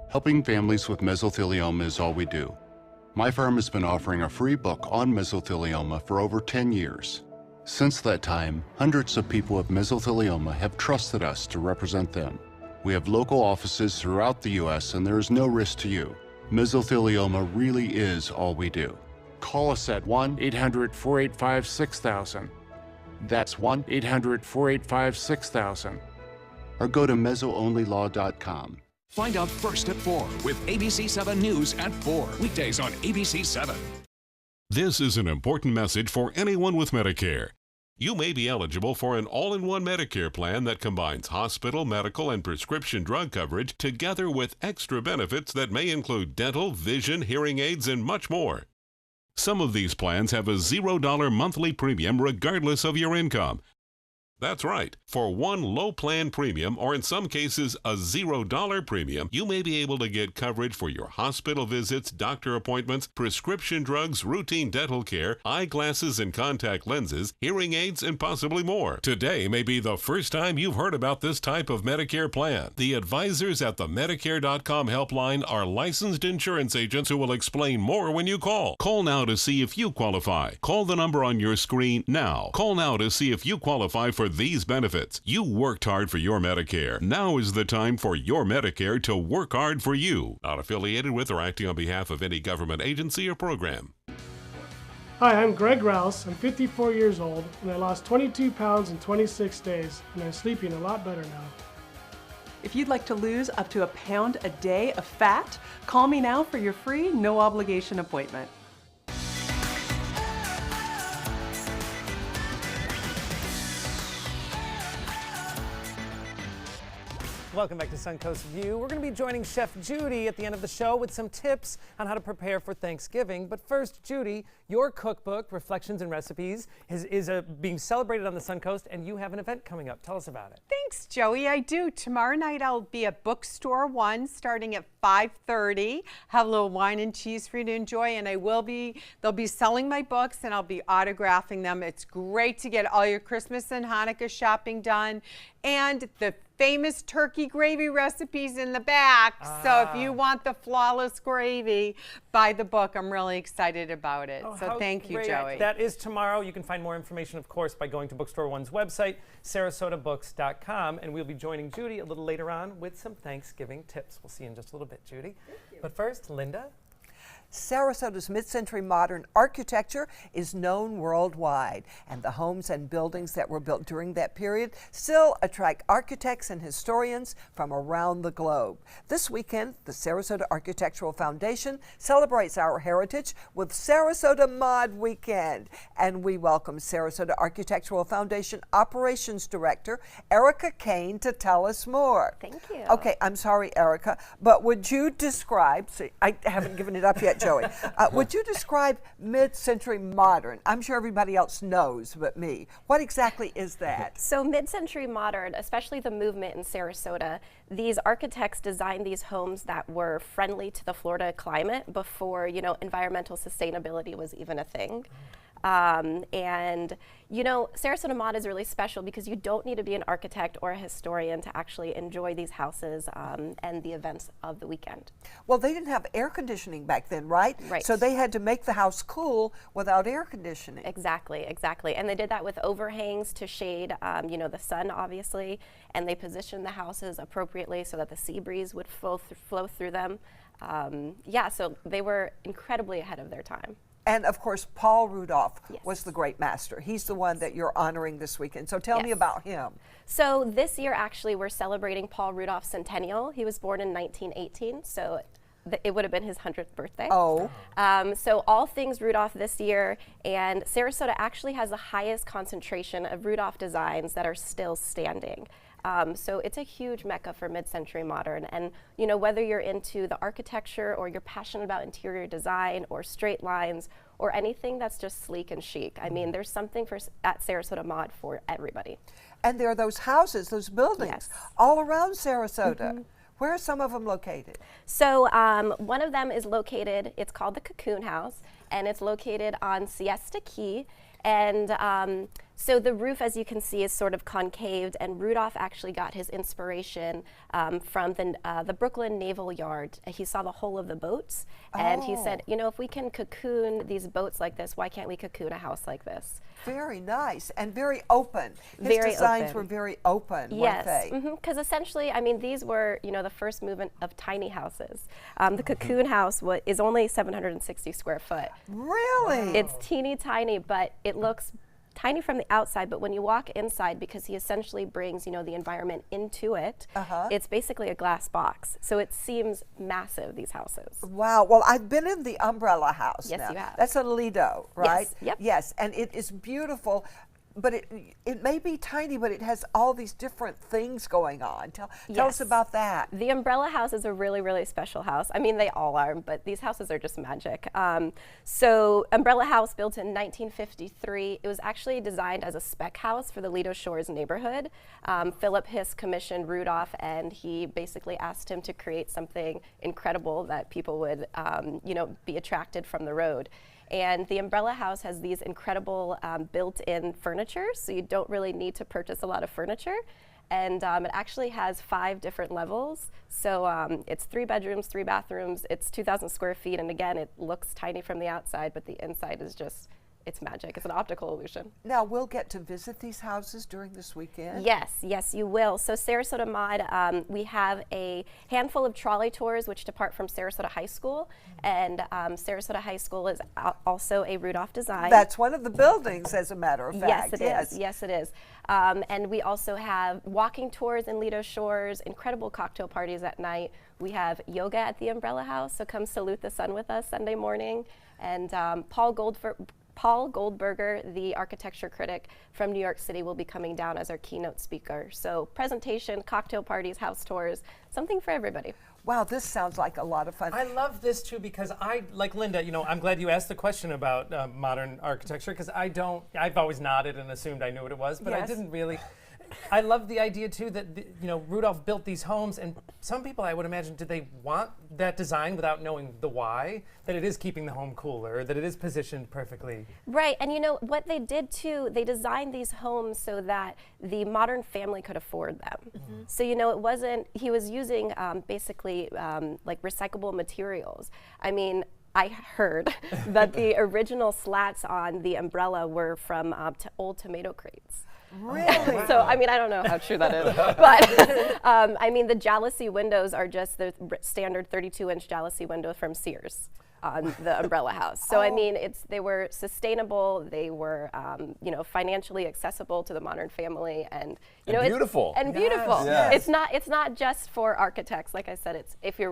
Helping families with mesothelioma is all we do. My firm has been offering a free book on mesothelioma for over 10 years. Since that time, hundreds of people with mesothelioma have trusted us to represent them. We have local offices throughout the U.S. and there is no risk to you. Mesothelioma really is all we do. Call us at 1-800-485-6000. That's 1-800-485-6000. Or go to mesoonlylaw.com.
Find out first at 4 with ABC 7 News at 4. Weekdays on ABC 7.
This is an important message for anyone with Medicare. You may be eligible for an all-in-one Medicare plan that combines hospital, medical, and prescription drug coverage together with extra benefits that may include dental, vision, hearing aids, and much more. Some of these plans have a $0 monthly premium regardless of your income. That's right. For one low plan premium, or in some cases a $0 premium, you may be able to get coverage for your hospital visits, doctor appointments, prescription drugs, routine dental care, eyeglasses and contact lenses, hearing aids, and possibly more. Today may be the first time you've heard about this type of Medicare plan. The advisors at the Medicare.com helpline are licensed insurance agents who will explain more when you call. Call now to see if you qualify. Call the number on your screen now. Call now to see if you qualify for these benefits. You worked hard for your Medicare. Now is the time for your Medicare to work hard for you. Not affiliated with or acting on behalf of any government agency or program.
Hi, I'm Greg Rouse. I'm 54 years old, and I lost 22 pounds in 26 days, and I'm sleeping a lot better now.
If you'd like to lose up to a pound a day of fat, call me now for your free, no obligation appointment.
Welcome back to Suncoast View. We're going to be joining Chef Judy at the end of the show with some tips on how to prepare for Thanksgiving. But first, Judy, your cookbook, Reflections and Recipes, is being celebrated on the Suncoast, and you have an event coming up. Tell us about it.
Thanks, Joey. I do. Tomorrow night I'll be at Bookstore 1 starting at 5:30. Have a little wine and cheese for you to enjoy, and they'll be selling my books, and I'll be autographing them. It's great to get all your Christmas and Hanukkah shopping done, and the famous turkey gravy recipes in the back. So if you want the flawless gravy, buy the book. I'm really excited about it. So thank you, Joey.
That is tomorrow. You can find more information, of course, by going to Bookstore One's website, sarasotabooks.com, and we'll be joining Judy a little later on with some Thanksgiving tips. We'll see you in just a little bit, Judy. But first, Linda.
Sarasota's mid-century modern architecture is known worldwide, and the homes and buildings that were built during that period still attract architects and historians from around the globe. This weekend, the Sarasota Architectural Foundation celebrates our heritage with Sarasota Mod Weekend, and we welcome Sarasota Architectural Foundation Operations Director Erica Kane to tell us more.
Thank you.
Okay, I'm sorry, Erica, but would you describe, I haven't given it up yet, Joey. Would you describe mid-century modern? I'm sure everybody else knows but me. What exactly is that?
So mid-century modern, especially the movement in Sarasota, these architects designed these homes that were friendly to the Florida climate before, environmental sustainability was even a thing. And Sarasota Mod is really special because you don't need to be an architect or a historian to actually enjoy these houses and the events of the weekend.
Well, they didn't have air conditioning back then, right?
Right.
So they had to make the house cool without air conditioning.
Exactly. And they did that with overhangs to shade, the sun, obviously, and they positioned the houses appropriately so that the sea breeze would flow through them. So they were incredibly ahead of their time.
And of course, Paul Rudolph was the great master. He's the one that you're honoring this weekend. So tell me about him.
So this year, actually, we're celebrating Paul Rudolph's centennial. He was born in 1918, so it would have been his 100th birthday.
Oh.
So all things Rudolph this year, and Sarasota actually has the highest concentration of Rudolph designs that are still standing. So it's a huge mecca for mid-century modern, and whether you're into the architecture or you're passionate about interior design or straight lines or anything that's just sleek and chic, I mean, there's something at Sarasota Mod for everybody.
And there are those houses, those buildings all around Sarasota. Mm-hmm. Where are some of them located?
So one of them is located, it's called the Cocoon House, and it's located on Siesta Key. And So the roof, as you can see, is sort of concaved, and Rudolph actually got his inspiration from the Brooklyn Naval Yard. He saw the hull of the boats, and he said, you know, if we can cocoon these boats like this, why can't we cocoon a house like this?
Very nice and very open. His
Very
designs
open.
were very open,
Yes,
weren't they?
because essentially, I mean, these were, you know, the first movement of tiny houses. The cocoon house is only 760 square foot.
Really?
It's teeny tiny, but it looks tiny from the outside, but when you walk inside, because he essentially brings, you know, the environment into it, it's basically a glass box. So it seems massive, these houses.
Wow. Well, I've been in the umbrella house.
Yes,
now.
you have.
That's a Lido, right?
Yes. Yep.
Yes, and it is beautiful. But it may be tiny, but it has all these different things going on. Tell us about that.
The umbrella house is a really, really special house. I mean, they all are, but these houses are just magic. So umbrella house built in 1953. It was actually designed as a spec house for the Lido Shores neighborhood. Philip Hiss commissioned Rudolph, and he basically asked him to create something incredible that people would, you know, be attracted from the road. And the umbrella house has these incredible built-in furniture, so you don't really need to purchase a lot of furniture. And it actually has 5 different levels. So it's 3 bedrooms, 3 bathrooms. It's 2,000 square feet, and again, it looks tiny from the outside, but the inside is just, it's magic. It's an optical illusion.
Now, we'll get to visit these houses during this weekend?
Yes, yes, you will. So Sarasota Mod, we have a handful of trolley tours which depart from Sarasota High School, and Sarasota High School is also a Rudolph design.
That's one of the buildings, as a matter of
Yes,
fact.
it is. Yes, it is. And we also have walking tours in Lido Shores, incredible cocktail parties at night. We have yoga at the Umbrella House, so come salute the sun with us Sunday morning. And Paul Goldberger, the architecture critic from New York City, will be coming down as our keynote speaker. So presentation, cocktail parties, house tours, something for everybody.
Wow, this sounds like a lot of fun.
I love this too because like Linda, you know, I'm glad you asked the question about modern architecture because I've always nodded and assumed I knew what it was, but I didn't really. I love the idea too that you know, Rudolph built these homes, and some people, I would imagine, did they want that design without knowing the why? That it is keeping the home cooler, that it is positioned perfectly.
Right, and you know what they did too, they designed these homes so that the modern family could afford them. So you know, it wasn't, he was using basically like recyclable materials. I mean, I heard that the original slats on the umbrella were from old tomato crates.
Really?
So, I mean, I don't know how true that is, but I mean, the jalousie windows are just the standard 32-inch jalousie window from Sears on the umbrella house. So, I mean, they were sustainable, they were, you know, financially accessible to the modern family, and you know,
beautiful.
beautiful.
Yes.
It's not just for architects. Like I said, it's if you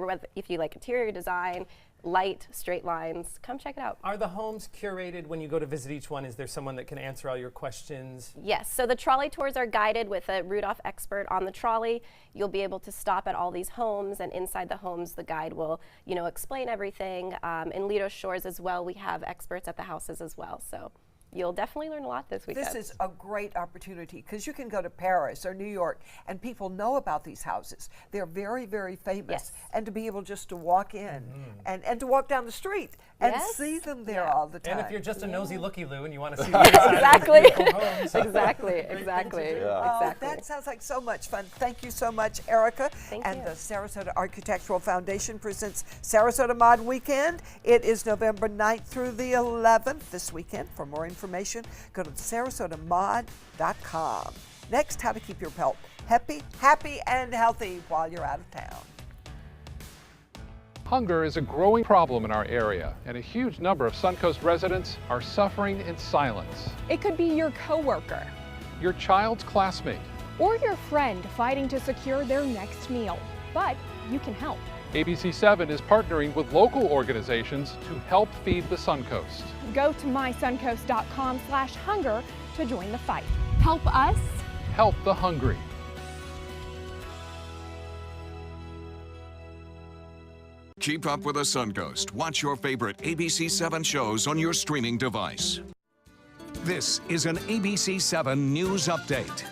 like interior design, light, straight lines, come check it out.
Are the homes curated when you go to visit each one? Is there someone that can answer all your questions?
Yes, so the trolley tours are guided with a Rudolph expert on the trolley. You'll be able to stop at all these homes, and inside the homes, the guide will, you know, explain everything. In Lido Shores as well, we have experts at the houses as well. So you'll definitely learn a lot this weekend.
This is a great opportunity because you can go to Paris or New York and people know about these houses. They're very, very famous. And to be able just to walk in and to walk down the street and see them there all the time.
And if you're just a nosy looky-loo and you want to see
exactly.
homes.
exactly.
That sounds like so much fun. Thank you so much, Erica.
Thank
and
you.
the Sarasota Architectural Foundation presents Sarasota Mod Weekend. It is November 9th through the 11th this weekend. For more information, go to sarasotamod.com. Next, how to keep your pet happy and healthy while you're out of town.
Hunger is a growing problem in our area, and a huge number of Suncoast residents are suffering in silence.
It could be your coworker,
Your child's classmate.
or your friend fighting to secure their next meal. But you can help.
ABC7 is partnering with local organizations to help feed the Suncoast.
Go to mysuncoast.com/hunger to join the fight. Help us.
Help the hungry.
Keep up with the Suncoast. Watch your favorite ABC7 shows on your streaming device. This is an ABC7 News Update.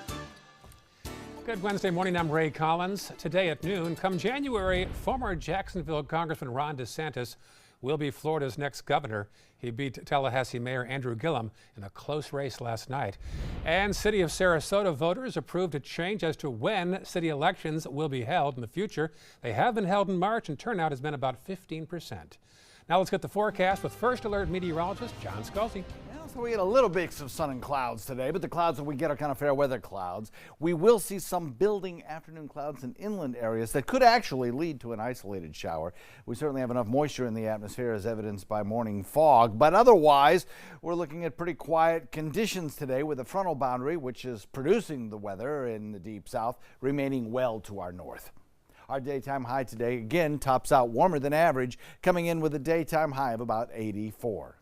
Good Wednesday morning, I'm Ray Collins. Today at noon, come January, former Jacksonville Congressman Ron DeSantis will be Florida's next governor. He beat Tallahassee Mayor Andrew Gillum in a close race last night. And City of Sarasota voters approved a change as to when city elections will be held in the future. They have been held in March, and turnout has been about 15%. Now let's get the forecast with First Alert meteorologist John Scully.
So we get a little mix of sun and clouds today, but the clouds that we get are kind of fair weather clouds. We will see some building afternoon clouds in inland areas that could actually lead to an isolated shower. We certainly have enough moisture in the atmosphere as evidenced by morning fog, but otherwise we're looking at pretty quiet conditions today with the frontal boundary, which is producing the weather in the deep south, remaining well to our north. Our daytime high today again tops out warmer than average, coming in with a daytime high of about 84.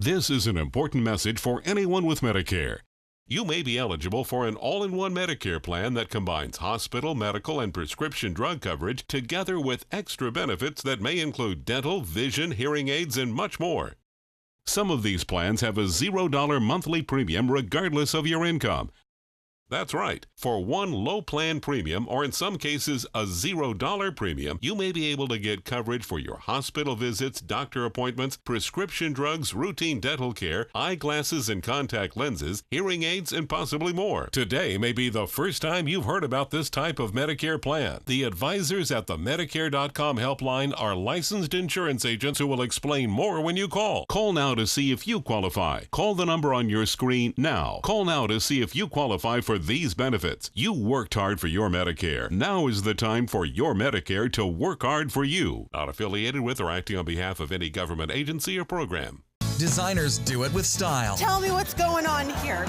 This is an important message for anyone with Medicare. You may be eligible for an all-in-one Medicare plan that combines hospital, medical, and prescription drug coverage together with extra benefits that may include dental, vision, hearing aids, and much more. Some of these plans have a $0 monthly premium regardless of your income. That's right. For one low plan premium, or in some cases a $0 premium, you may be able to get coverage for your hospital visits, doctor appointments, prescription drugs, routine dental care, eyeglasses and contact lenses, hearing aids, and possibly more. Today may be the first time you've heard about this type of Medicare plan. The advisors at the Medicare.com helpline are licensed insurance agents who will explain more when you call. Call now to see if you qualify. Call the number on your screen now. Call now to see if you qualify for these benefits. You worked hard for your Medicare. Now is the time for your Medicare to work hard for you. Not affiliated with or acting on behalf of any government agency or program.
Designers do it with style.
Tell me what's going on here.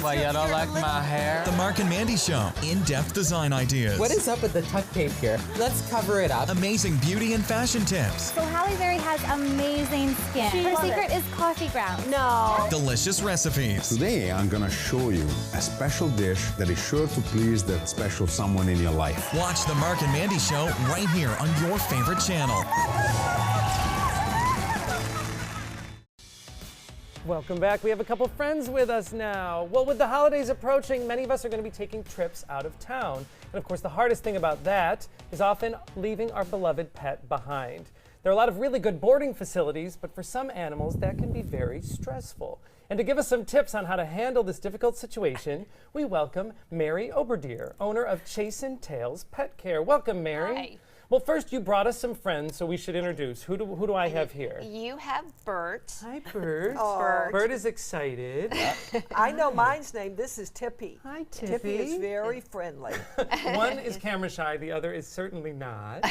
Why, you don't like my hair?
The Mark and Mandy Show. In-depth design ideas.
What is up with the tuck tape here? Let's cover it up.
Amazing beauty and fashion tips.
So Halle Berry has amazing skin. Her secret is coffee grounds. No.
Delicious recipes.
Today I'm gonna show you a special dish that is sure to please that special someone in your life.
Watch the Mark and Mandy Show right here on your favorite channel.
Welcome back. We have a couple friends with us now. Well, with the holidays approaching, many of us are going to be taking trips out of town. And of course, the hardest thing about that is often leaving our beloved pet behind. There are a lot of really good boarding facilities, but for some animals, that can be very stressful. And to give us some tips on how to handle this difficult situation, we welcome Mary Oberdier, owner of Chasin' Tails Pet Care. Welcome, Mary.
Hi.
Well, first, you brought us some friends, so we should introduce. Who do I have here?
You have Bert.
Hi, Bert.
Oh.
Bert is excited.
I know mine's name. This is Tippy.
Hi,
Tippy is very friendly.
One is camera shy, the other is certainly not.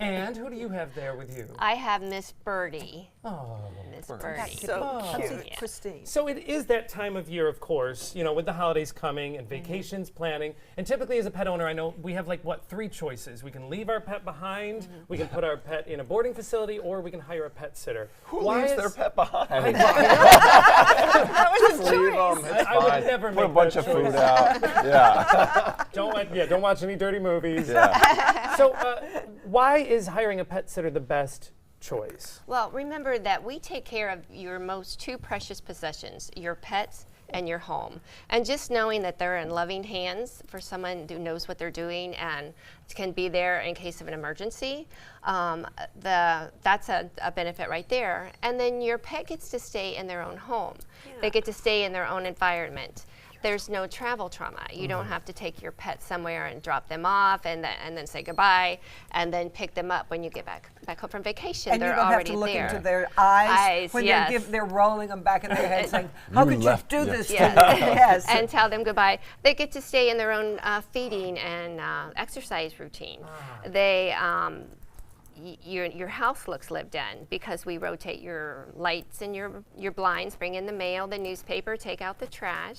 And who do you have there with you?
I have Miss Birdie.
Oh,
Miss
Birdie.
Birdie.
That's so cute.
Yeah.
Pristine.
So it is that time of year, of course, you know, with the holidays coming and vacations planning. And typically as a pet owner, I know we have like, what, 3 choices. We can leave our pet behind, we can put our pet in a boarding facility, or we can hire a pet sitter.
Who leaves their pet behind?
That was
Just leave them. It's
I would
fine.
never
Put a
make
bunch
that
of food
choice.
out. Yeah.
Don't watch any dirty movies.
Yeah.
So why is hiring a pet sitter the best choice?
Well, remember that we take care of your most 2 precious possessions, your pets and your home. And just knowing that they're in loving hands for someone who knows what they're doing and can be there in case of an emergency, that's a benefit right there. And then your pet gets to stay in their own home. Yeah. They get to stay in their own environment. There's no travel trauma. You don't have to take your pet somewhere and drop them off and then say goodbye and then pick them up when you get back home from vacation.
And
they're
you don't
already
have to look
there.
into their eyes when
yes.
they're rolling them back in their head saying, how could you do this to me?
Yes.
Yes.
And tell them goodbye. They get to stay in their own feeding and exercise routine. They your house looks lived in because we rotate your lights and your blinds, bring in the mail, the newspaper, take out the trash.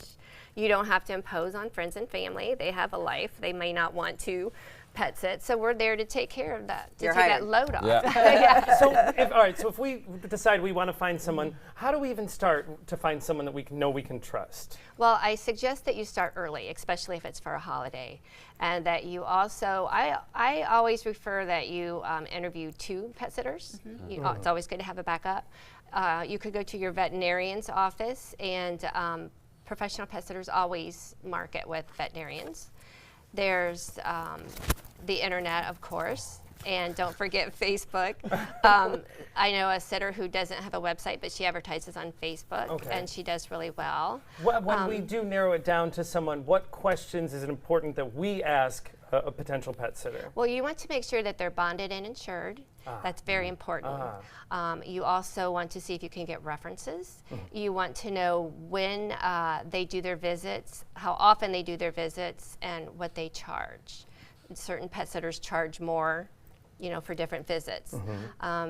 You don't have to impose on friends and family. They have a life. They may not want to pet sit, so we're there to take care of that, to take that load off.
Yeah.
Yeah.
So if we decide we want to find someone, how do we even start to find someone that we know we can trust?
Well, I suggest that you start early, especially if it's for a holiday, and that you also, I always refer that you interview 2 pet sitters. It's always good to have a backup. You could go to your veterinarian's office, and professional pet sitters always market with veterinarians. There's the internet, of course. And don't forget Facebook. I know a sitter who doesn't have a website, but she advertises on Facebook, and she does really well.
When we do narrow it down to someone, what questions is it important that we ask a potential pet sitter?
Well, you want to make sure that they're bonded and insured. That's very important. You also want to see if you can get references. You want to know when they do their visits, how often they do their visits, and what they charge. Certain pet sitters charge more, for different visits.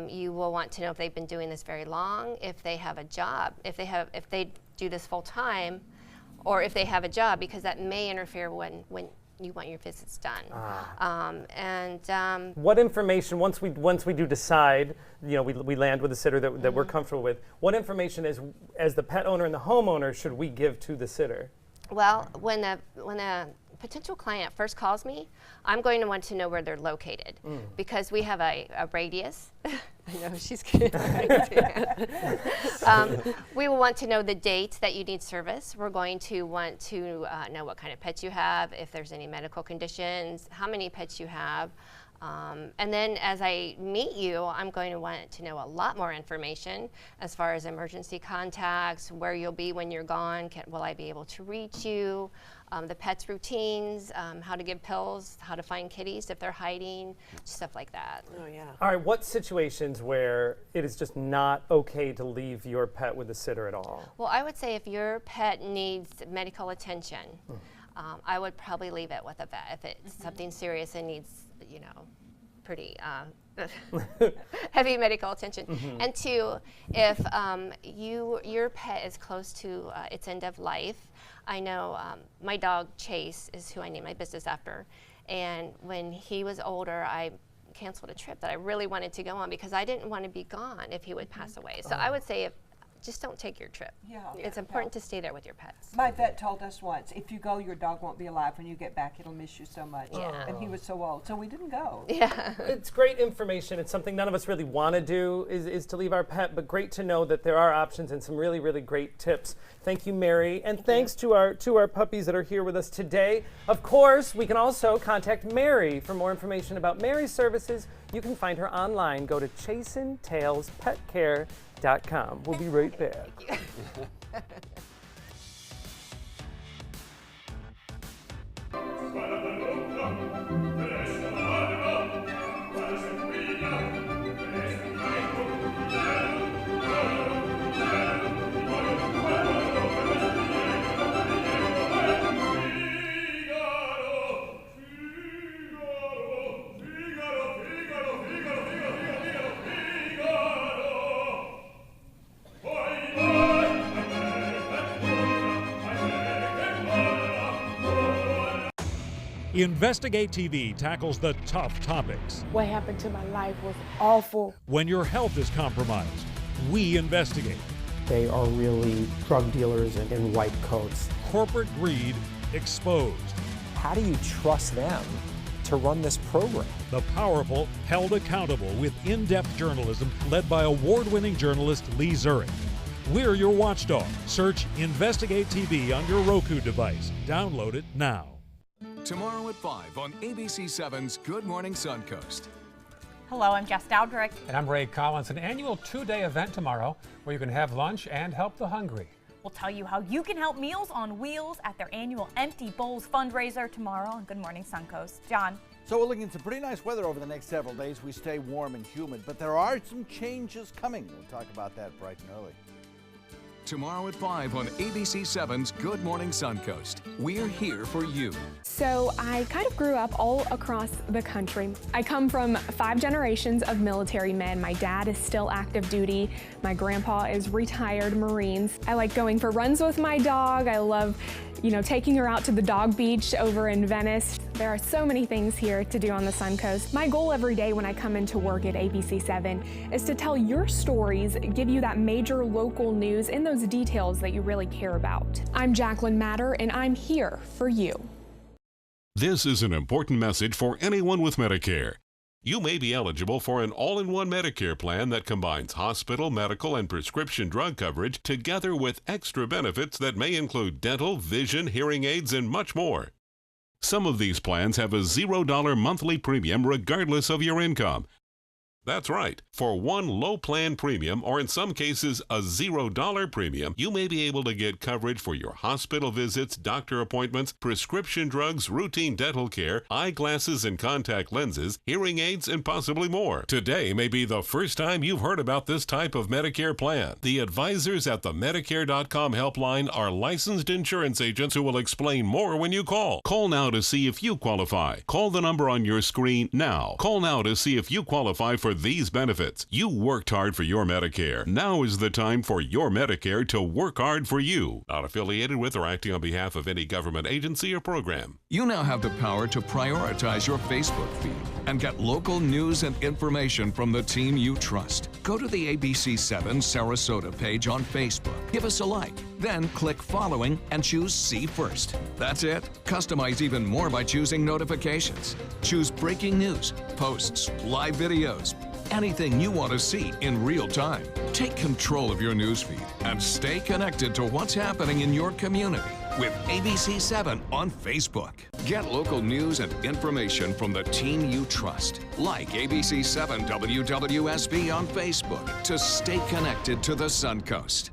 You will want to know if they've been doing this very long, if they have a job, if they do this full time, or if they have a job, because that may interfere when you want your visits done.
What information, once we do decide, we land with a sitter that we're comfortable with, what information as the pet owner and the homeowner should we give to the sitter?
Well, when a potential client first calls me, I'm going to want to know where they're located, because we have a radius. I know she's kidding. We will want to know the date that you need service. We're going to want to know what kind of pets you have, if there's any medical conditions, how many pets you have. And then as I meet you, I'm going to want to know a lot more information as far as emergency contacts, where you'll be when you're gone, will I be able to reach you, the pet's routines, how to give pills, how to find kitties if they're hiding, stuff like that.
All right, what situations where it is just not okay to leave your pet with a sitter at all?
Well, I would say if your pet needs medical attention, I would probably leave it with a vet. If it's something serious and needs, pretty heavy medical attention. And two, if your pet is close to its end of life, I know my dog Chase is who I named my business after, and when he was older, I canceled a trip that I really wanted to go on because I didn't want to be gone if he would pass away. So I would say just don't take your trip. It's important to stay there with your pets.
My vet told us once, if you go, your dog won't be alive. When you get back, it'll miss you so much. And he was so old, so we didn't go.
It's great information. It's something none of us really want to do is to leave our pet, but great to know that there are options and some really, really great tips. Thank you, Mary, and thanks to our puppies that are here with us today. Of course, we can also contact Mary for more information about Mary's services. You can find her online. Go to ChasenTailsPetCare.com. We'll be right back.
Investigate TV tackles the tough topics.
What happened to my life was awful.
When your health is compromised, we investigate.
They are really drug dealers in white coats.
Corporate greed exposed.
How do you trust them to run this program?
The powerful held accountable with in-depth journalism led by award-winning journalist Lee Zurich. We're your watchdog. Search Investigate TV on your Roku device. Download it now.
Tomorrow at 5 on ABC7's Good Morning Suncoast.
Hello, I'm Jess Dowdrick.
And I'm Ray Collins. An annual two-day event tomorrow where you can have lunch and help the hungry.
We'll tell you how you can help Meals on Wheels at their annual Empty Bowls fundraiser tomorrow on Good Morning Suncoast. John.
So we're looking at some pretty nice weather over the next several days. We stay warm and humid, but there are some changes coming. We'll talk about that bright and early.
Tomorrow at 5 on ABC7's Good Morning Suncoast. We're here for you.
So I kind of grew up all across the country. I come from 5 generations of military men. My dad is still active duty. My grandpa is retired Marines. I like going for runs with my dog. I love, taking her out to the dog beach over in Venice. There are so many things here to do on the Suncoast. My goal every day when I come into work at ABC7 is to tell your stories, give you that major local news and those details that you really care about. I'm Jacqueline Matter, and I'm here for you.
This is an important message for anyone with Medicare. You may be eligible for an all-in-one Medicare plan that combines hospital, medical, and prescription drug coverage together with extra benefits that may include dental, vision, hearing aids, and much more. Some of these plans have a $0 monthly premium regardless of your income. That's right. For one low plan premium, or in some cases a $0 premium, you may be able to get coverage for your hospital visits, doctor appointments, prescription drugs, routine dental care, eyeglasses and contact lenses, hearing aids, and possibly more. Today may be the first time you've heard about this type of Medicare plan. The advisors at the Medicare.com helpline are licensed insurance agents who will explain more when you call. Call now to see if you qualify. Call the number on your screen now. Call now to see if you qualify for these benefits. You worked hard for your Medicare. Now is the time for your Medicare to work hard for you. Not affiliated with or acting on behalf of any government agency or program.
You now have the power to prioritize your Facebook feed and get local news and information from the team you trust. Go to the ABC7 Sarasota page on Facebook. Give us a like. Then click following and choose See First. That's it. Customize even more by choosing notifications. Choose breaking news, posts, live videos, anything you want to see in real time. Take control of your newsfeed and stay connected to what's happening in your community with ABC7 on Facebook. Get local news and information from the team you trust. Like ABC7 WWSB on Facebook to stay connected to the Suncoast.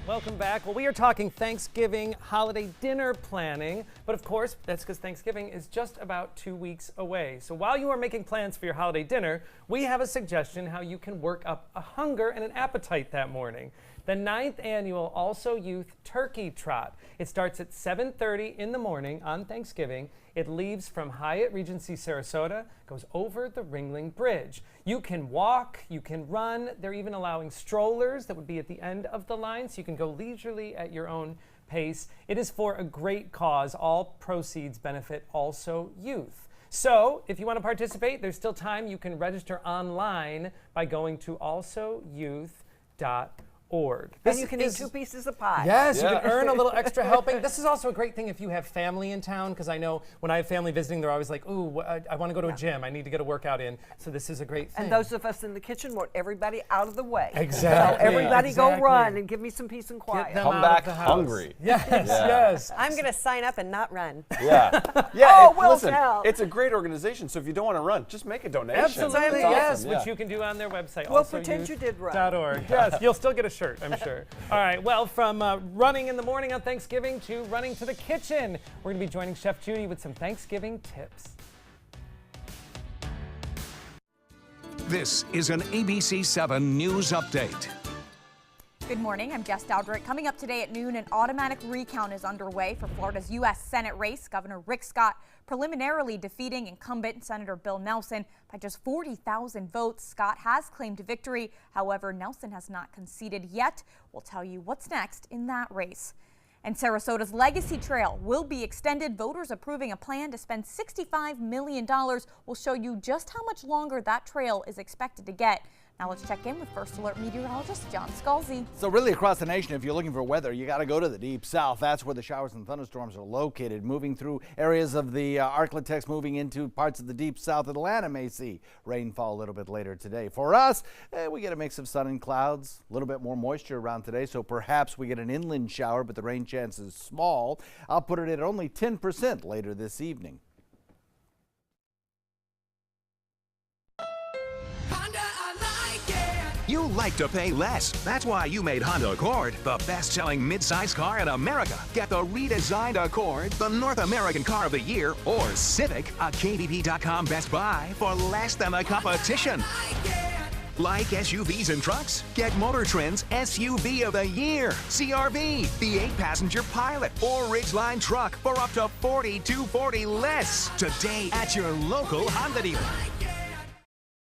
Welcome back. Well, we are talking Thanksgiving holiday dinner planning, but of course, that's because Thanksgiving is just about 2 weeks away. So while you are making plans for your holiday dinner, we have a suggestion how you can work up a hunger and an appetite that morning. The 9th annual Also Youth Turkey Trot. It starts at 7:30 in the morning on Thanksgiving. It leaves from Hyatt Regency Sarasota, goes over the Ringling Bridge. You can walk, you can run. They're even allowing strollers that would be at the end of the line, so you can go leisurely at your own pace. It is for a great cause. All proceeds benefit Also Youth. So if you want to participate, there's still time. You can register online by going to alsoyouth.org.
And you can eat 2 pieces of pie.
Yes, you can earn a little extra helping. This is also a great thing if you have family in town, because I know when I have family visiting, they're always like, ooh, I want to go to a gym. I need to get a workout in. So this is a great thing.
And those of us in the kitchen want everybody out of the way.
Exactly.
So everybody go run and give me some peace and quiet.
Come back hungry.
Yes, yes.
I'm going to sign up and not run.
Yeah. Listen, it's a great organization, so if you don't want to run, just make a donation.
Absolutely,
That's awesome.
which you can do on their website.
We'll pretend you did run.
.org. Yes, you'll still get a shirt, I'm sure. All right, well, from running in the morning on Thanksgiving to running to the kitchen, we're going to be joining Chef Judy with some Thanksgiving tips.
This is an ABC7 News Update.
Good morning, I'm Jess Dowdrick. Coming up today at noon, an automatic recount is underway for Florida's U.S. Senate race. Governor Rick Scott preliminarily defeating incumbent Senator Bill Nelson by just 40,000 votes. Scott has claimed victory. However, Nelson has not conceded yet. We'll tell you what's next in that race. And Sarasota's Legacy Trail will be extended. Voters approving a plan to spend $65 million. We'll show you just how much longer that trail is expected to get. Now let's check in with First Alert meteorologist John Scalzi.
So really across the nation, if you're looking for weather, you got to go to the deep south. That's where the showers and thunderstorms are located. Moving through areas of the Arklatex, moving into parts of the deep south. Atlanta may see rainfall a little bit later today. For us, we get a mix of sun and clouds, a little bit more moisture around today, so perhaps we get an inland shower, but the rain chance is small. I'll put it at only 10% later this evening.
You like to pay less. That's why you made Honda Accord the best-selling midsize car in America. Get the redesigned Accord, the North American Car of the Year, or Civic, a KBP.com Best Buy for less than the competition. Like SUVs and trucks? Get Motor Trend's SUV of the Year, CRV, the 8-passenger Pilot, or Ridgeline truck for up to $4,240 less. Today at your local Honda dealer.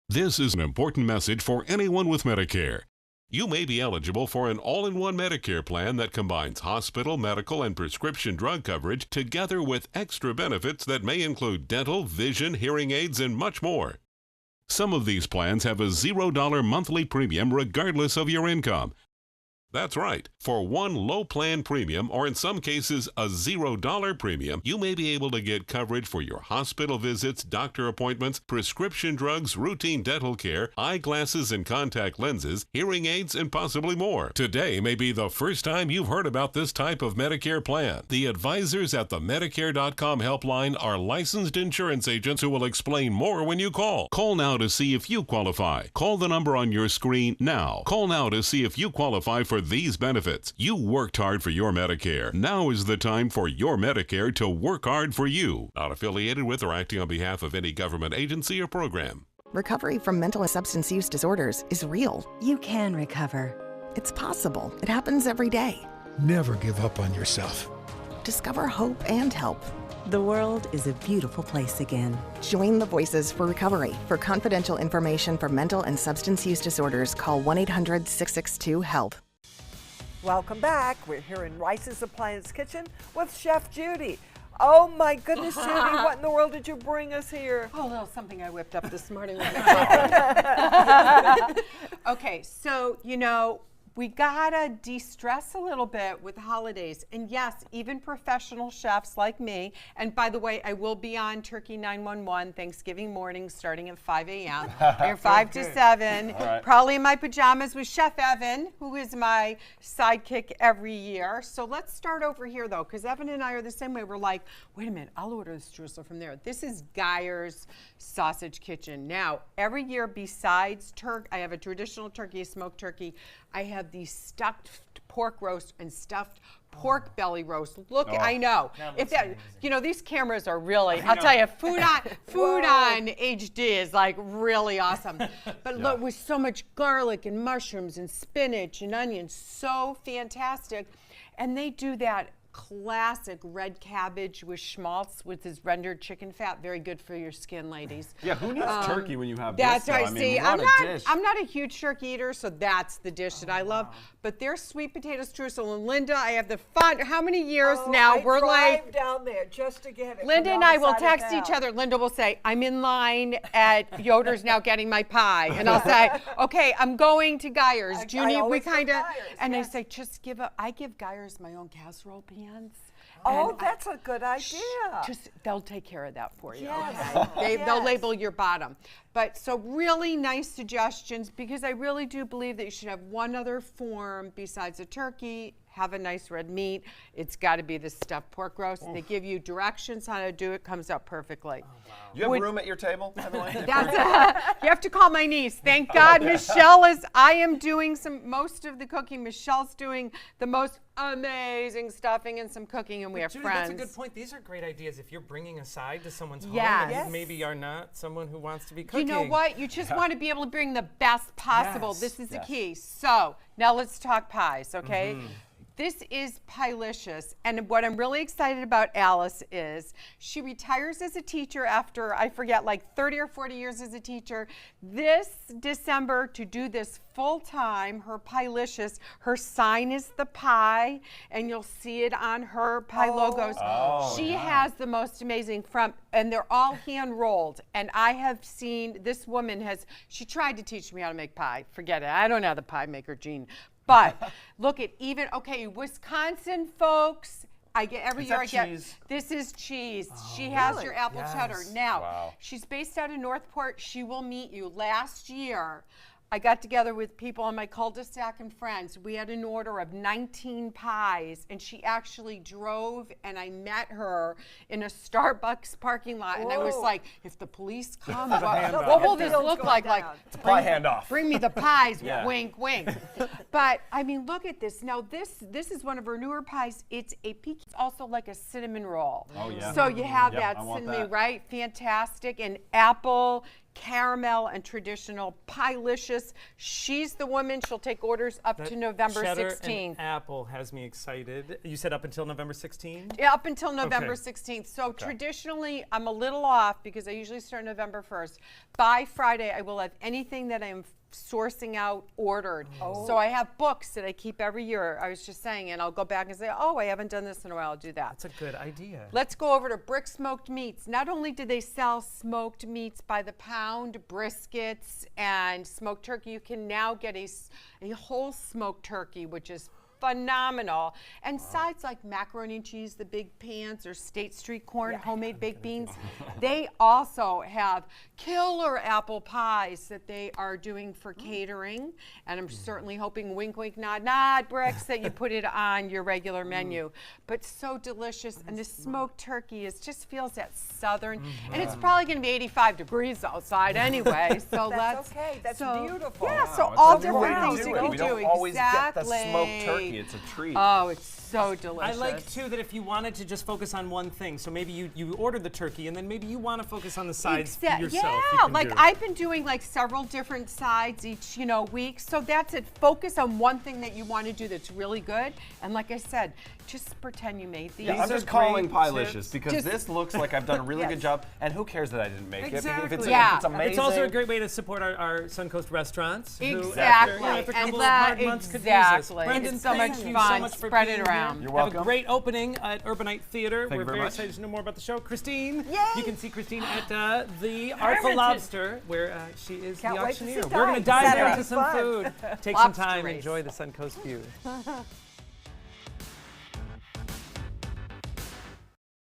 This is an important message for anyone with Medicare. You may be eligible for an all-in-one Medicare plan that combines hospital, medical, and prescription drug coverage together with extra benefits that may include dental, vision, hearing aids, and much more. Some of these plans have a $0 monthly premium regardless of your income. That's right. For one low plan premium, or in some cases a $0 premium, you may be able to get coverage for your hospital visits, doctor appointments, prescription drugs, routine dental care, eyeglasses and contact lenses, hearing aids, and possibly more. Today may be the first time you've heard about this type of Medicare plan. The advisors at the Medicare.com helpline are licensed insurance agents who will explain more when you call. Call now to see if you qualify. Call the number on your screen now. Call now to see if you qualify for these benefits. You worked hard for your Medicare. Now is the time for your Medicare to work hard for you. Not affiliated with or acting on behalf of any government agency or program.
Recovery from mental and substance use disorders is real.
You can recover.
It's possible. It happens every day.
Never give up on yourself.
Discover hope and help.
The world is a beautiful place again.
Join the Voices for Recovery. For confidential information for mental and substance use disorders, call 1-800-662-HELP.
Welcome back. We're here in Rice's Appliance Kitchen with Chef Judy. Oh my goodness, Judy, what in the world did you bring us here?
Oh, a little something I whipped up this morning. Okay, so, you know, we gotta de-stress a little bit with the holidays. And yes, even professional chefs like me, and by the way, I will be on Turkey 911 Thanksgiving morning starting at 5 a.m. We're 5 to 7,
right.
Probably in my pajamas with Chef Evan, who is my sidekick every year. So let's start over here though, because Evan and I are the same way. We're like, wait a minute, I'll order the streusel from there. This is Geyer's Sausage Kitchen. Now, every year besides I have a traditional turkey, a smoked turkey. I have the stuffed pork roast and stuffed pork belly roast. Look, I know. If that, you know, these cameras are really, I'll tell you, food on HD is like really awesome. But look, with so much garlic and mushrooms and spinach and onions, so fantastic. And they do that classic red cabbage with schmaltz with this rendered chicken fat. Very good for your skin, ladies.
Yeah, who needs turkey when you have
that's
this?
Right.
I mean,
See,
what a dish.
I'm not a huge turkey eater, so that's the dish that I love. But their sweet potato streusel, and Linda, I have the fun. How many years now?
We're like down there just to get it.
Linda and I will text each other. Linda will say, "I'm in line at Yoder's now getting my pie," and I'll say, "Okay, I'm going to Geyer's." Junie, we kind of, and I say, "Just give up." I give Geyer's my own casserole pans.
Oh, that's a good idea.
They'll take care of that for you.
Yes.
Okay? They'll label your bottom. But so really nice suggestions, because I really do believe that you should have one other form besides a turkey. Have a nice red meat. It's got to be the stuffed pork roast. They give you directions how to do it. Comes out perfectly.
You have room at your table, Emily?
You have to call my niece. Thank God Michelle is. I am doing most of the cooking. Michelle's doing the most amazing stuffing and some cooking, and we have
Judy,
friends.
That's a good point. These are great ideas. If you're bringing a side to someone's home,
Yes.
and you maybe are not someone who wants to be cooking.
You know what? You just want to be able to bring the best possible.
Yes.
This is the key. So now let's talk pies, okay?
Mm-hmm.
This is Pielicious, and what I'm really excited about Alice is she retires as a teacher after, I forget, like 30 or 40 years as a teacher. This December, to do this full time, her Pielicious, her sign is the pie, and you'll see it on her pie logos. She has the most amazing and they're all hand rolled. And I have seen, this woman she tried to teach me how to make pie. Forget it, I don't have the pie maker gene. But look at Wisconsin folks. Every year I get
cheese?
This is cheese. She
really?
has your apple cheddar.
Yes.
Now, she's based out of Northport. She will meet you. Last year, I got together with people on my cul-de-sac and friends. We had an order of 19 pies, and she actually drove, and I met her in a Starbucks parking lot. And I was like, if the police come, what will this look like? Like,
it's a pie handoff.
Bring me the pies,
Yeah.
wink, wink. But I mean, look at this. Now, this is one of her newer pies. It's a pecan. It's also like a cinnamon roll.
Oh, yeah.
So you have
Yep,
that
I want
cinnamon,
that.
right? Fantastic. And apple, caramel, and traditional Pielicious. She's the woman. She'll take orders up to November
cheddar
16th.
And apple has me excited. You said up until November 16th?
Yeah, up until November
Okay.
16th. So traditionally, I'm a little off because I usually start November 1st. By Friday, I will have anything that I'm sourcing out ordered. So I have books that I keep every year. I was just saying, and I'll go back and say, oh, I haven't done this in a while. I'll do that.
That's a good idea.
Let's go over to Brick Smoked Meats. Not only do they sell smoked meats by the pound, briskets, and smoked turkey, you can now get a whole smoked turkey, which is phenomenal. And sides like macaroni and cheese, the big pans, or State Street corn, homemade baked beans. They also have killer apple pies that they are doing for catering. And I'm certainly hoping, wink, wink, nod, nod, Bricks, that you put it on your regular menu. But so delicious. And the smoked turkey just feels that southern. And it's probably going to be 85 degrees outside anyway. So
that's okay. That's beautiful.
Yeah,
Wow,
so
it's
all
a new way
different
to
things
do
you
it.
can
We
do.
don't always get the
Exactly.
smoked turkey. It's a treat.
Oh, it's so delicious.
I like too that if you wanted to just focus on one thing, so maybe you ordered the turkey and then maybe you want to focus on the sides yourself.
Yeah, like I've been doing like several different sides each, week. So that's it. Focus on one thing that you want to do that's really good. And like I said, just pretend you made these.
Yeah, I'm just calling Pielicious because this looks like I've done a really good job. And who cares that I didn't make it? If it's amazing.
It's also a great way to support our Suncoast restaurants.
Exactly.
Who, after a couple of hard months, could use this. Brendan,
It's so much
thank you
fun.
so much for
Spread
being
it around.
here.
You're welcome.
Have a great opening at Urbanite Theater.
Thank
We're
you very
very
much.
excited to know more about the show. Christine,
Yay!
you can see Christine at the Artful Lobster, where she is
Can't
the
wait to see
auctioneer. We're going to
that.
dive
That'll
into
be
some
fun.
food, take some
Lobster
time,
race.
enjoy the Suncoast view.